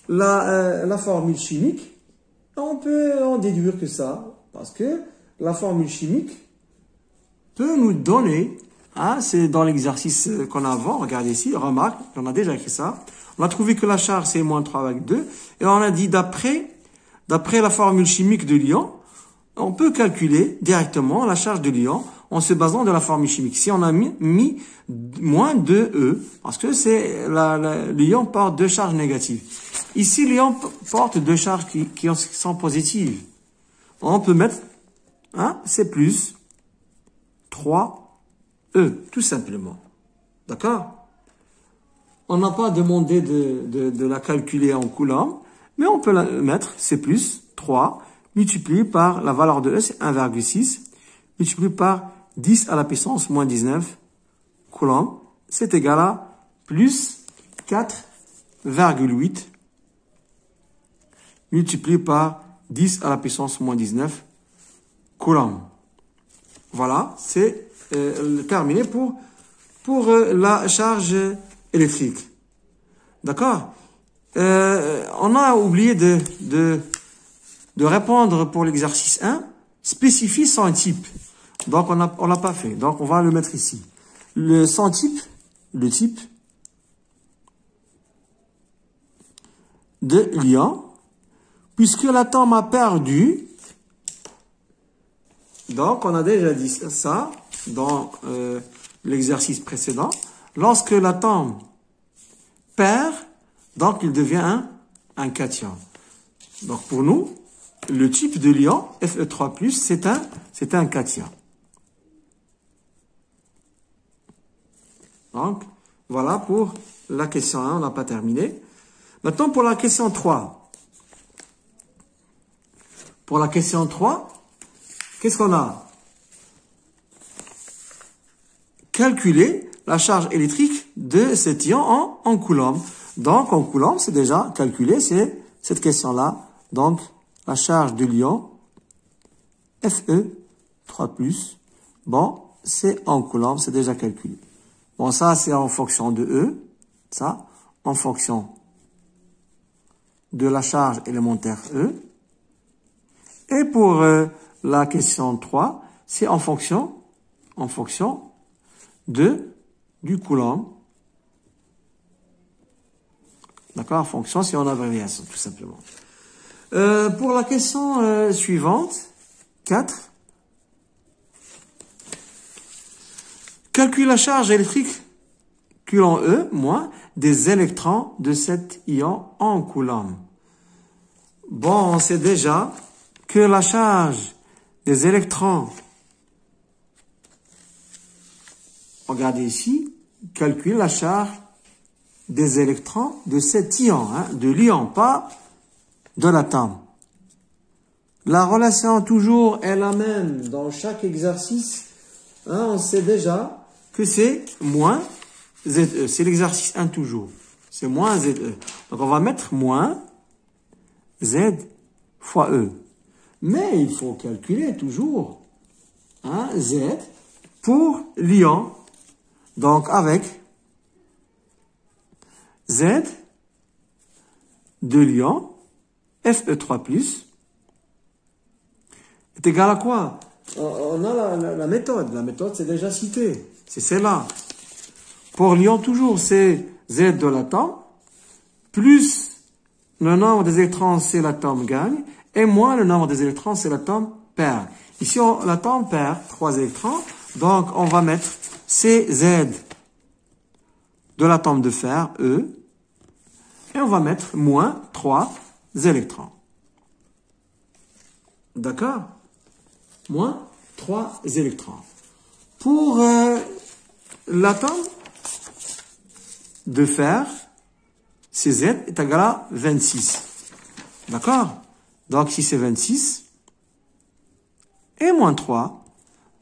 Speaker 1: la formule chimique. On peut en déduire que ça, parce que la formule chimique peut nous donner, hein, c'est dans l'exercice qu'on a avant, regardez ici, remarque, on a déjà écrit ça. On a trouvé que la charge c'est moins 3,2 et on a dit d'après la formule chimique de l'ion, on peut calculer directement la charge de l'ion en se basant de la formule chimique. Si on a mis moins 2E, parce que c'est l'ion porte deux charges négatives. Ici, l'ion porte deux charges qui sont positives. On peut mettre, hein, c'est plus 3E, tout simplement. D'accord? On n'a pas demandé de la calculer en coulomb, mais on peut la mettre, c'est plus 3, multiplié par la valeur de E, c'est 1,6, multiplié par 10 à la puissance moins 19 coulombs, c'est égal à plus 4,8 multiplié par 10 à la puissance moins 19 coulombs. Voilà, c'est terminé pour la charge électrique. D'accord? On a oublié de répondre pour l'exercice 1, spécifie son type. Donc, on l'a pas fait. Donc, on va le mettre ici. Son type, le type de l'ion, puisque l'atome a perdu, donc on a déjà dit ça dans l'exercice précédent, lorsque l'atome perd, donc il devient un cation. Donc pour nous, le type de l'ion, Fe3+, c'est un cation. Donc, voilà pour la question 1, on n'a pas terminé. Maintenant, pour la question 3. Pour la question 3, qu'est-ce qu'on a? Calculer la charge électrique de cet ion en coulomb. Donc, en coulomb, c'est déjà calculé, c'est cette question-là. Donc, la charge de l'ion, Fe3+, bon, c'est en coulomb, c'est déjà calculé. Bon, ça, c'est en fonction de E, ça, en fonction de la charge élémentaire E. Et pour la question 3, c'est en fonction du coulomb. D'accord? En fonction, si on a abréviation, tout simplement. Pour la question suivante, 4. Calcule la charge électrique coulomb E moins des électrons de cet ion en coulomb. Bon, on sait déjà que la charge des électrons, regardez ici, calcule la charge des électrons de cet ion, hein, de l'ion, pas de l'atome. La relation toujours est la même dans chaque exercice. Hein, on sait déjà que c'est moins ZE. C'est l'exercice 1 toujours. C'est moins ZE. Donc, on va mettre moins Z fois E. Mais il faut calculer toujours hein, Z pour l'ion. Donc, avec Z de l'ion, Fe3+, est égal à quoi? On a la méthode. La méthode, c'est déjà cité. C'est celle-là. Pour l'ion, toujours, c'est Z de l'atome, plus le nombre des électrons, c'est l'atome gagne, et moins le nombre des électrons, c'est l'atome perd. Ici, l'atome perd 3 électrons, donc on va mettre CZ de l'atome de fer, E, et on va mettre moins 3 électrons. D'accord? Moins 3 électrons. Pour l'atome de fer, CZ est égal à 26. D'accord? Donc, si c'est 26, et moins 3,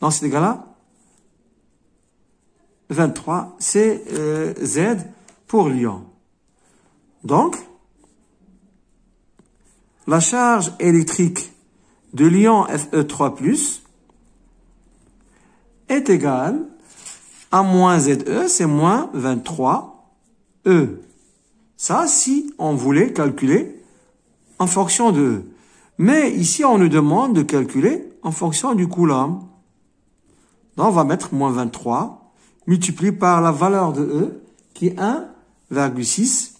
Speaker 1: donc c'est égal à 23, c'est Z pour l'ion. Donc, la charge électrique de l'ion Fe3+, est égale à moins ZE, c'est moins 23, E. Ça, si on voulait calculer en fonction de E. Mais ici, on nous demande de calculer en fonction du coulomb. Donc, on va mettre moins 23 multiplié par la valeur de E, qui est 1,6,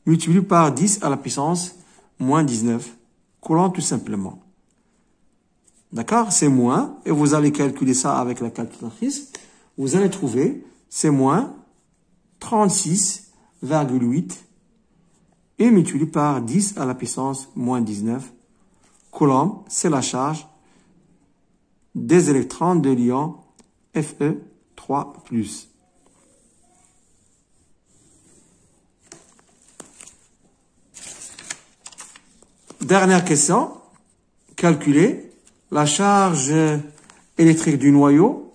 Speaker 1: multiplié par 10 à la puissance moins 19 coulombs tout simplement. D'accord? C'est moins, et vous allez calculer ça avec la calculatrice. Vous allez trouver, c'est moins 36,8 et multiplié par 10 à la puissance moins 19 coulombs, c'est la charge des électrons de l'ion Fe3+. Dernière question, calculer la charge électrique du noyau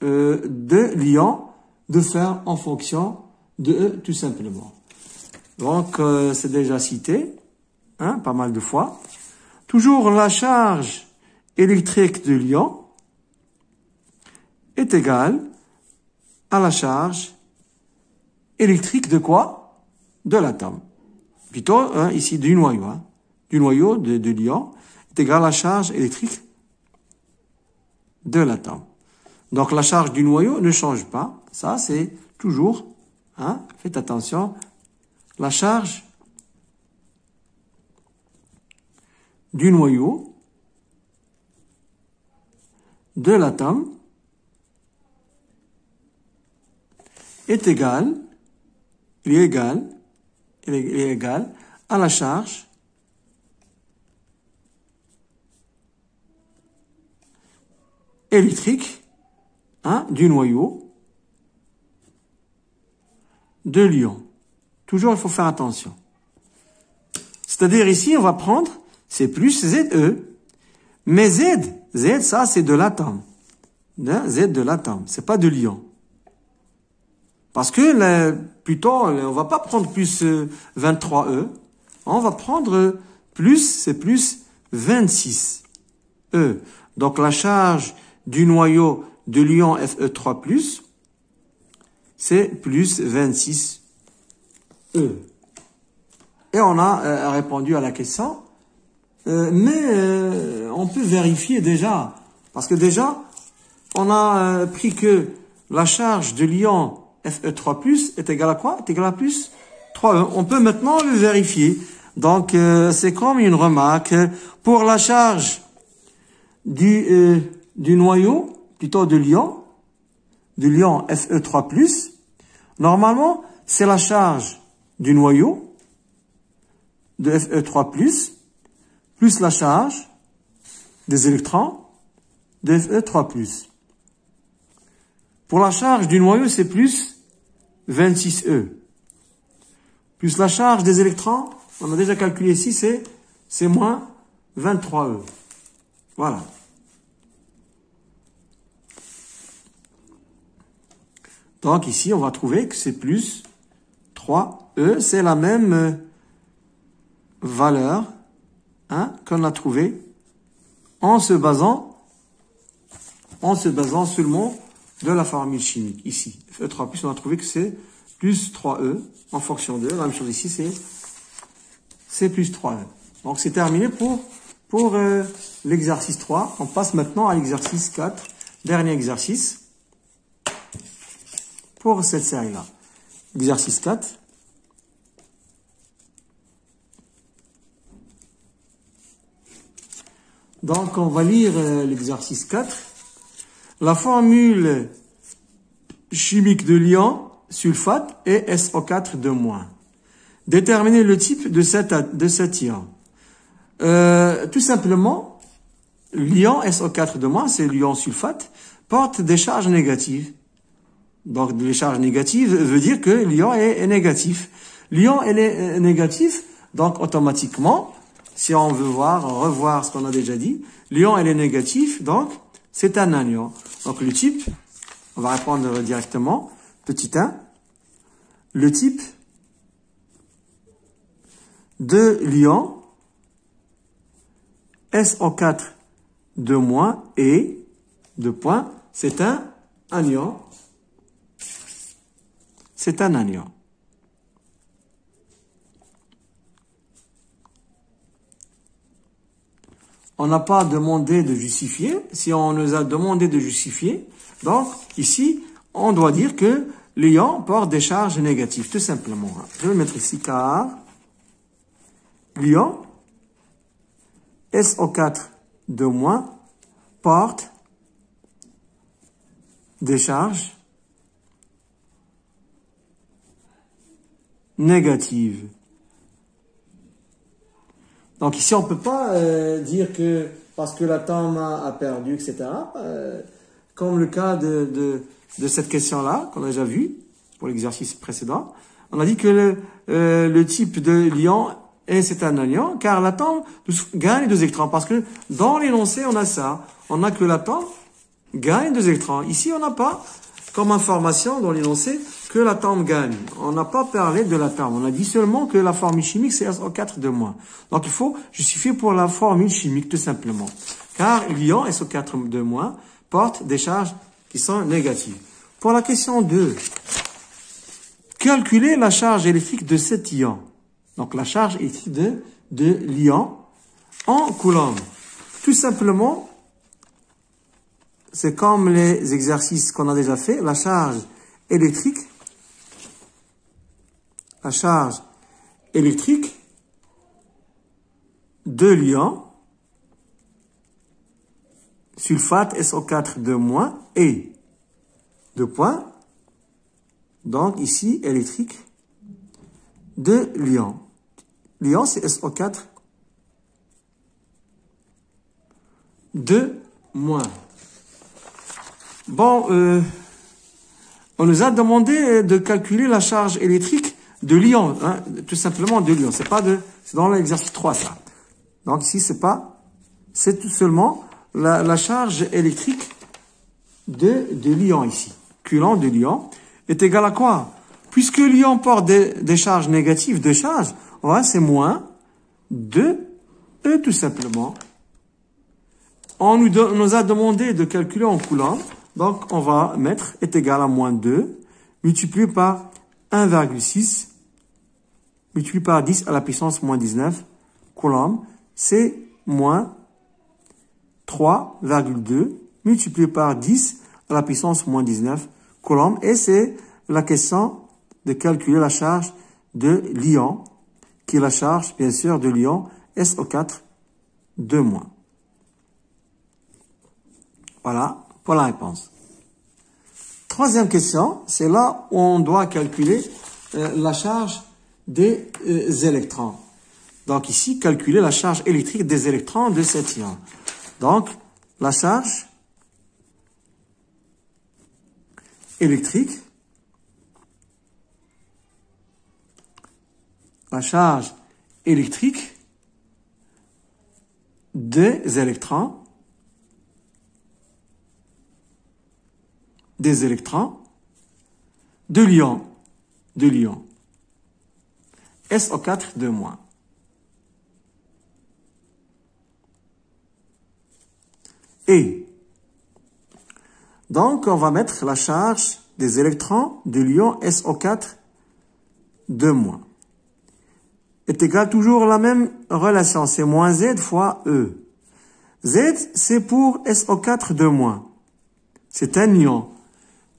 Speaker 1: de l'ion de fer en fonction de E, tout simplement. Donc, c'est déjà cité, hein, pas mal de fois. Toujours la charge électrique de l'ion est égale à la charge électrique de quoi? De l'atome. Plutôt, hein, ici, du noyau. Hein, du noyau de l'ion est égale à la charge électrique de l'atome. Donc, la charge du noyau ne change pas. Ça, c'est toujours, hein, faites attention, la charge du noyau de l'atome est égal à la charge électrique, hein, du noyau de l'ion. Toujours, il faut faire attention. C'est-à-dire ici, on va prendre, c'est plus ZE. Mais Z, ça, c'est de l'atome. Z de l'atome, c'est pas de l'ion. Parce que, plutôt, on va pas prendre plus 23E. On va prendre plus, c'est plus 26E. Donc, la charge du noyau de l'ion Fe3+, c'est plus 26E. Et on a répondu à la question. Mais on peut vérifier déjà. Parce que déjà, on a pris que la charge de l'ion Fe3+, est égale à quoi? Est égale à plus 3E. On peut maintenant le vérifier. Donc, c'est comme une remarque. Pour la charge du noyau, plutôt de l'ion Fe3+, normalement, c'est la charge du noyau de Fe3+, plus la charge des électrons de Fe3+. Pour la charge du noyau, c'est plus 26E. Plus la charge des électrons, on a déjà calculé ici, c'est moins 23E. Voilà. Donc ici, on va trouver que c'est plus 3E. C'est la même valeur, hein, qu'on a trouvé en se basant seulement de la formule chimique ici. Fe3+, on a trouvé que c'est plus 3E en fonction de E. La même chose ici, c'est plus 3E. Donc c'est terminé pour l'exercice 3. On passe maintenant à l'exercice 4, dernier exercice pour cette série-là. Exercice 4. Donc, on va lire l'exercice 4. La formule chimique de l'ion sulfate est SO4-. Déterminer le type de cet ion. Tout simplement, l'ion SO4-, c'est l'ion sulfate, porte des charges négatives. Donc, les charges négatives veut dire que l'ion est négatif. L'ion est négatif, donc automatiquement, si on veut revoir ce qu'on a déjà dit, l'ion est négatif, donc c'est un anion. Donc le type, on va répondre directement, petit 1, le type de l'ion SO4 est, c'est un anion. C'est un anion. on n'a pas demandé de justifier. Si on nous a demandé de justifier, donc ici, on doit dire que l'ion porte des charges négatives, tout simplement. Je vais mettre ici car l'ion SO4 de moins porte des charges négatives. Donc ici, on peut pas dire que parce que l'atome a perdu, etc. Comme le cas de cette question-là, qu'on a déjà vu pour l'exercice précédent. On a dit que le type de l'ion c'est un anion, car l'atome gagne 2 électrons. Parce que dans l'énoncé, on a ça. On a que l'atome gagne 2 électrons. Ici, on n'a pas comme information dans l'énoncé que l'atome gagne. On n'a pas parlé de l'atome. On a dit seulement que la formule chimique, c'est SO4 de moins. Donc, il faut justifier pour la formule chimique, tout simplement. Car l'ion SO4 de moins porte des charges qui sont négatives. Pour la question 2, calculer la charge électrique de cet ion. Donc, la charge électrique de l'ion en coulomb. Tout simplement, c'est comme les exercices qu'on a déjà fait. La charge électrique de l'ion sulfate SO4 de moins est 2 points. Donc, ici, électrique de l'ion. L'ion, c'est SO4 de moins. Bon, on nous a demandé de calculer la charge électrique de l'ion, hein, tout simplement de l'ion. C'est dans l'exercice 3, ça. Donc, ici, c'est tout seulement la charge électrique de l'ion, ici. Coulomb de l'ion est égal à quoi? Puisque l'ion porte des charges négatives, de charges, c'est moins 2 E tout simplement. On nous a demandé de calculer en coulomb, donc on va mettre est égal à moins 2, multiplié par 1,6, multiplié par 10 à la puissance moins 19, coulomb, c'est moins 3,2, multiplié par 10 à la puissance moins 19, coulomb, et c'est la question de calculer la charge de l'ion, qui est la charge, bien sûr, de l'ion SO4 de moins. Voilà pour la réponse. Troisième question, c'est là où on doit calculer la charge des électrons. Donc ici, calculer la charge électrique des électrons de cet ion. Donc, la charge électrique, des électrons de l'ion SO4 de moins. Et donc, on va mettre la charge des électrons de l'ion SO4 de moins. Est égal toujours la même relation, c'est moins Z fois E. Z, c'est pour SO4 de moins. C'est un ion.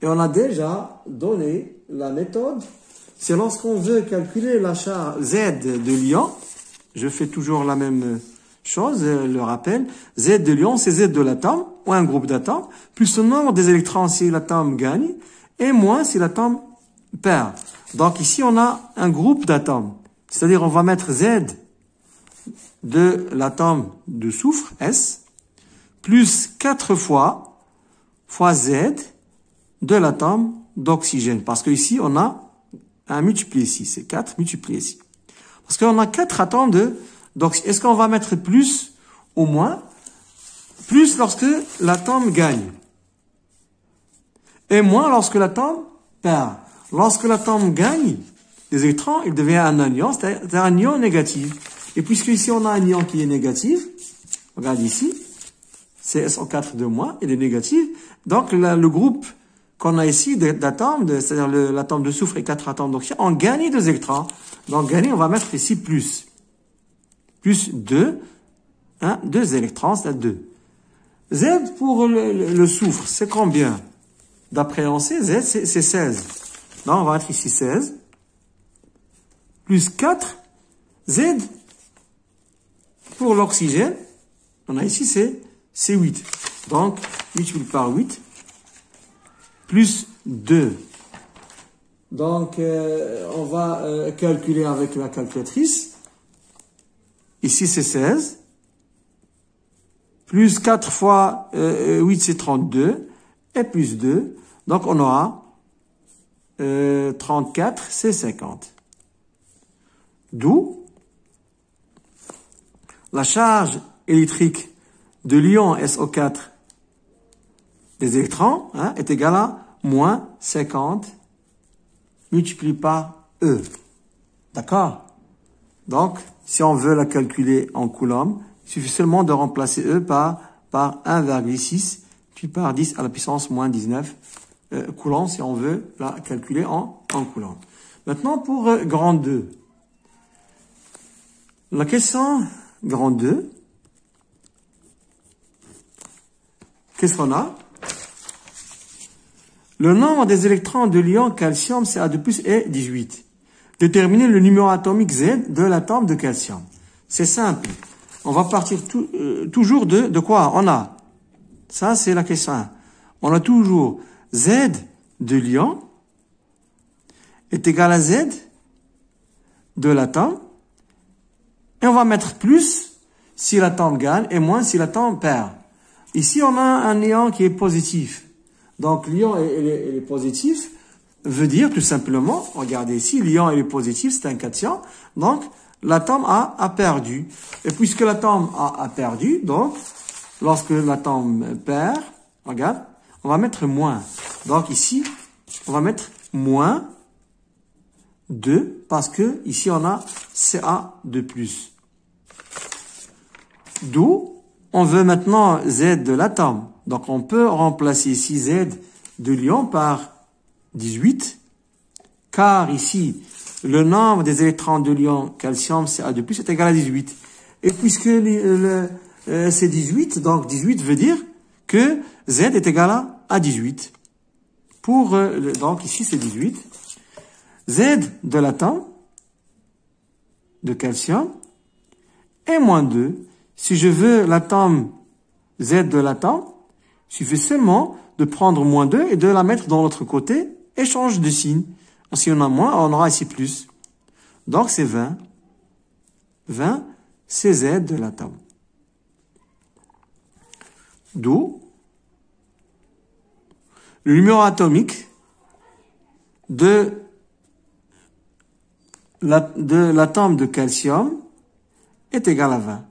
Speaker 1: Et on a déjà donné la méthode. C'est lorsqu'on veut calculer la charge Z de l'ion, je fais toujours la même chose, le rappel. Z de l'ion, c'est Z de l'atome, ou un groupe d'atomes, plus le nombre des électrons si l'atome gagne, et moins si l'atome perd. Donc ici, on a un groupe d'atomes. C'est-à-dire, on va mettre Z de l'atome de soufre, S, plus 4 fois Z de l'atome d'oxygène. Parce que ici, on a un multiplié ici. C'est 4 multiplié ici. Parce qu'on a 4 atomes d'oxygène. Est-ce qu'on va mettre plus ou moins? Plus lorsque l'atome gagne. Et moins lorsque l'atome perd. Lorsque l'atome gagne des électrons, il devient un anion, c'est un ion négatif. Et puisque ici on a un ion qui est négatif, regarde ici, c'est SO4 de moins, il est négatif. Donc le groupe qu'on a ici d'atomes, c'est-à-dire l'atome de soufre et 4 atomes d'oxygène, ont gagné 2 électrons. Donc gagné, on va mettre ici plus. Plus 2 Hein, 2 électrons, c'est 2. Z pour le soufre, c'est combien? D'après l'ANSI, Z, c'est 16. Donc, on va mettre ici 16. Plus 4. Z, pour l'oxygène, on a ici, c'est 8. Donc, multiplié par 8. Plus 2. Donc, on va calculer avec la calculatrice. Ici, c'est 16. Plus 4 fois 8, c'est 32. Et plus 2. Donc, on aura 34, c'est 50. D'où la charge électrique de l'ion SO4 des électrons hein, est égale à moins 50 multiplié par E. D'accord? Donc, si on veut la calculer en coulombs, il suffit seulement de remplacer E par 1,6 puis par 10 à la puissance moins 19 coulombs si on veut la calculer en coulombs. Maintenant, pour grand 2. La question grand 2, qu'est-ce qu'on a? Le nombre des électrons de l'ion calcium Ca2+ est 18. Déterminer le numéro atomique Z de l'atome de calcium. C'est simple. On va partir toujours de quoi? On a, ça c'est la question 1. On a toujours Z de l'ion est égal à Z de l'atome. Et on va mettre plus si l'atome gagne et moins si l'atome perd. Ici, on a un ion qui est positif. Donc, l'ion est positif, veut dire tout simplement, regardez ici, l'ion est positif, c'est un cation. Donc, l'atome a perdu. Et puisque l'atome a perdu, donc, lorsque l'atome perd, regarde, on va mettre moins. Donc, ici, on va mettre moins 2 parce que ici on a Ca2+. D'où on veut maintenant Z de l'atome. Donc on peut remplacer ici Z de l'ion par 18 car ici le nombre des électrons de l'ion calcium Ca2+ est égal à 18. Et puisque c'est 18, donc 18 veut dire que Z est égal à 18. Donc ici c'est 18. Z de l'atome de calcium est moins 2. Si je veux l'atome Z de l'atome, il suffit seulement de prendre moins 2 et de la mettre dans l'autre côté et change de signe. Si on a moins, on aura ici plus. Donc c'est 20. 20, c'est Z de l'atome. D'où le numéro atomique de l'atome de calcium est égal à 20.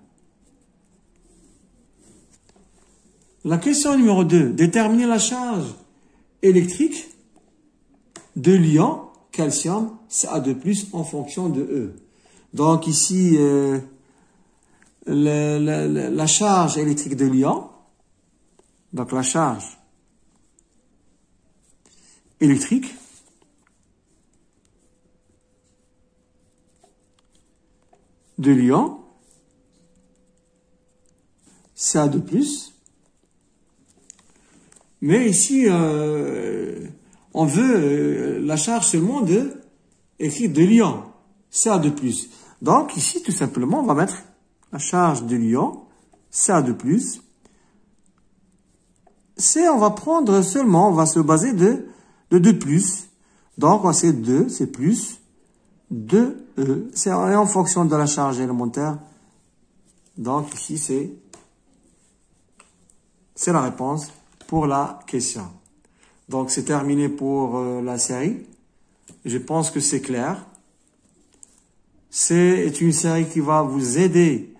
Speaker 1: La question numéro 2. Déterminer la charge électrique de l'ion calcium Ca2+ en fonction de E. Donc ici, la charge électrique de l'ion, donc la charge électrique de l'ion Ca2+. Mais ici, on veut la charge seulement écrite de l'ion Ca2+. Donc ici, tout simplement, on va mettre la charge de l'ion Ca2+. On va prendre seulement, on va se baser de 2+. Donc, c'est 2, c'est plus 2E. C'est en fonction de la charge élémentaire. Donc, ici, c'est la réponse pour la question. Donc, c'est terminé pour la série. Je pense que c'est clair. C'est une série qui va vous aider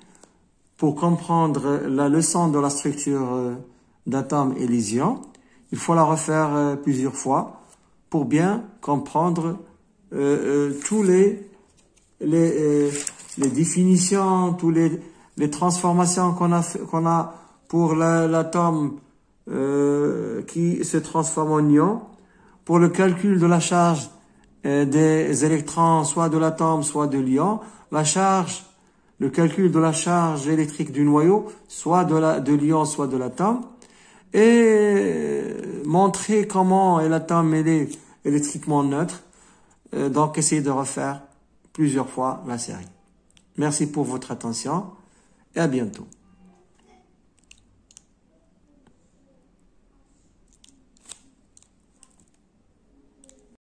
Speaker 1: pour comprendre la leçon de la structure d'atomes et les ions. Il faut la refaire plusieurs fois pour bien comprendre tous les définitions, tous les transformations qu'on a pour l'atome qui se transforme en ion, pour le calcul de la charge des électrons, soit de l'atome, soit de l'ion, la charge le calcul de la charge électrique du noyau, soit de l'ion, soit de l'atome, et montrer comment l'atome est électriquement neutre. Donc, essayez de refaire plusieurs fois la série. Merci pour votre attention et à bientôt.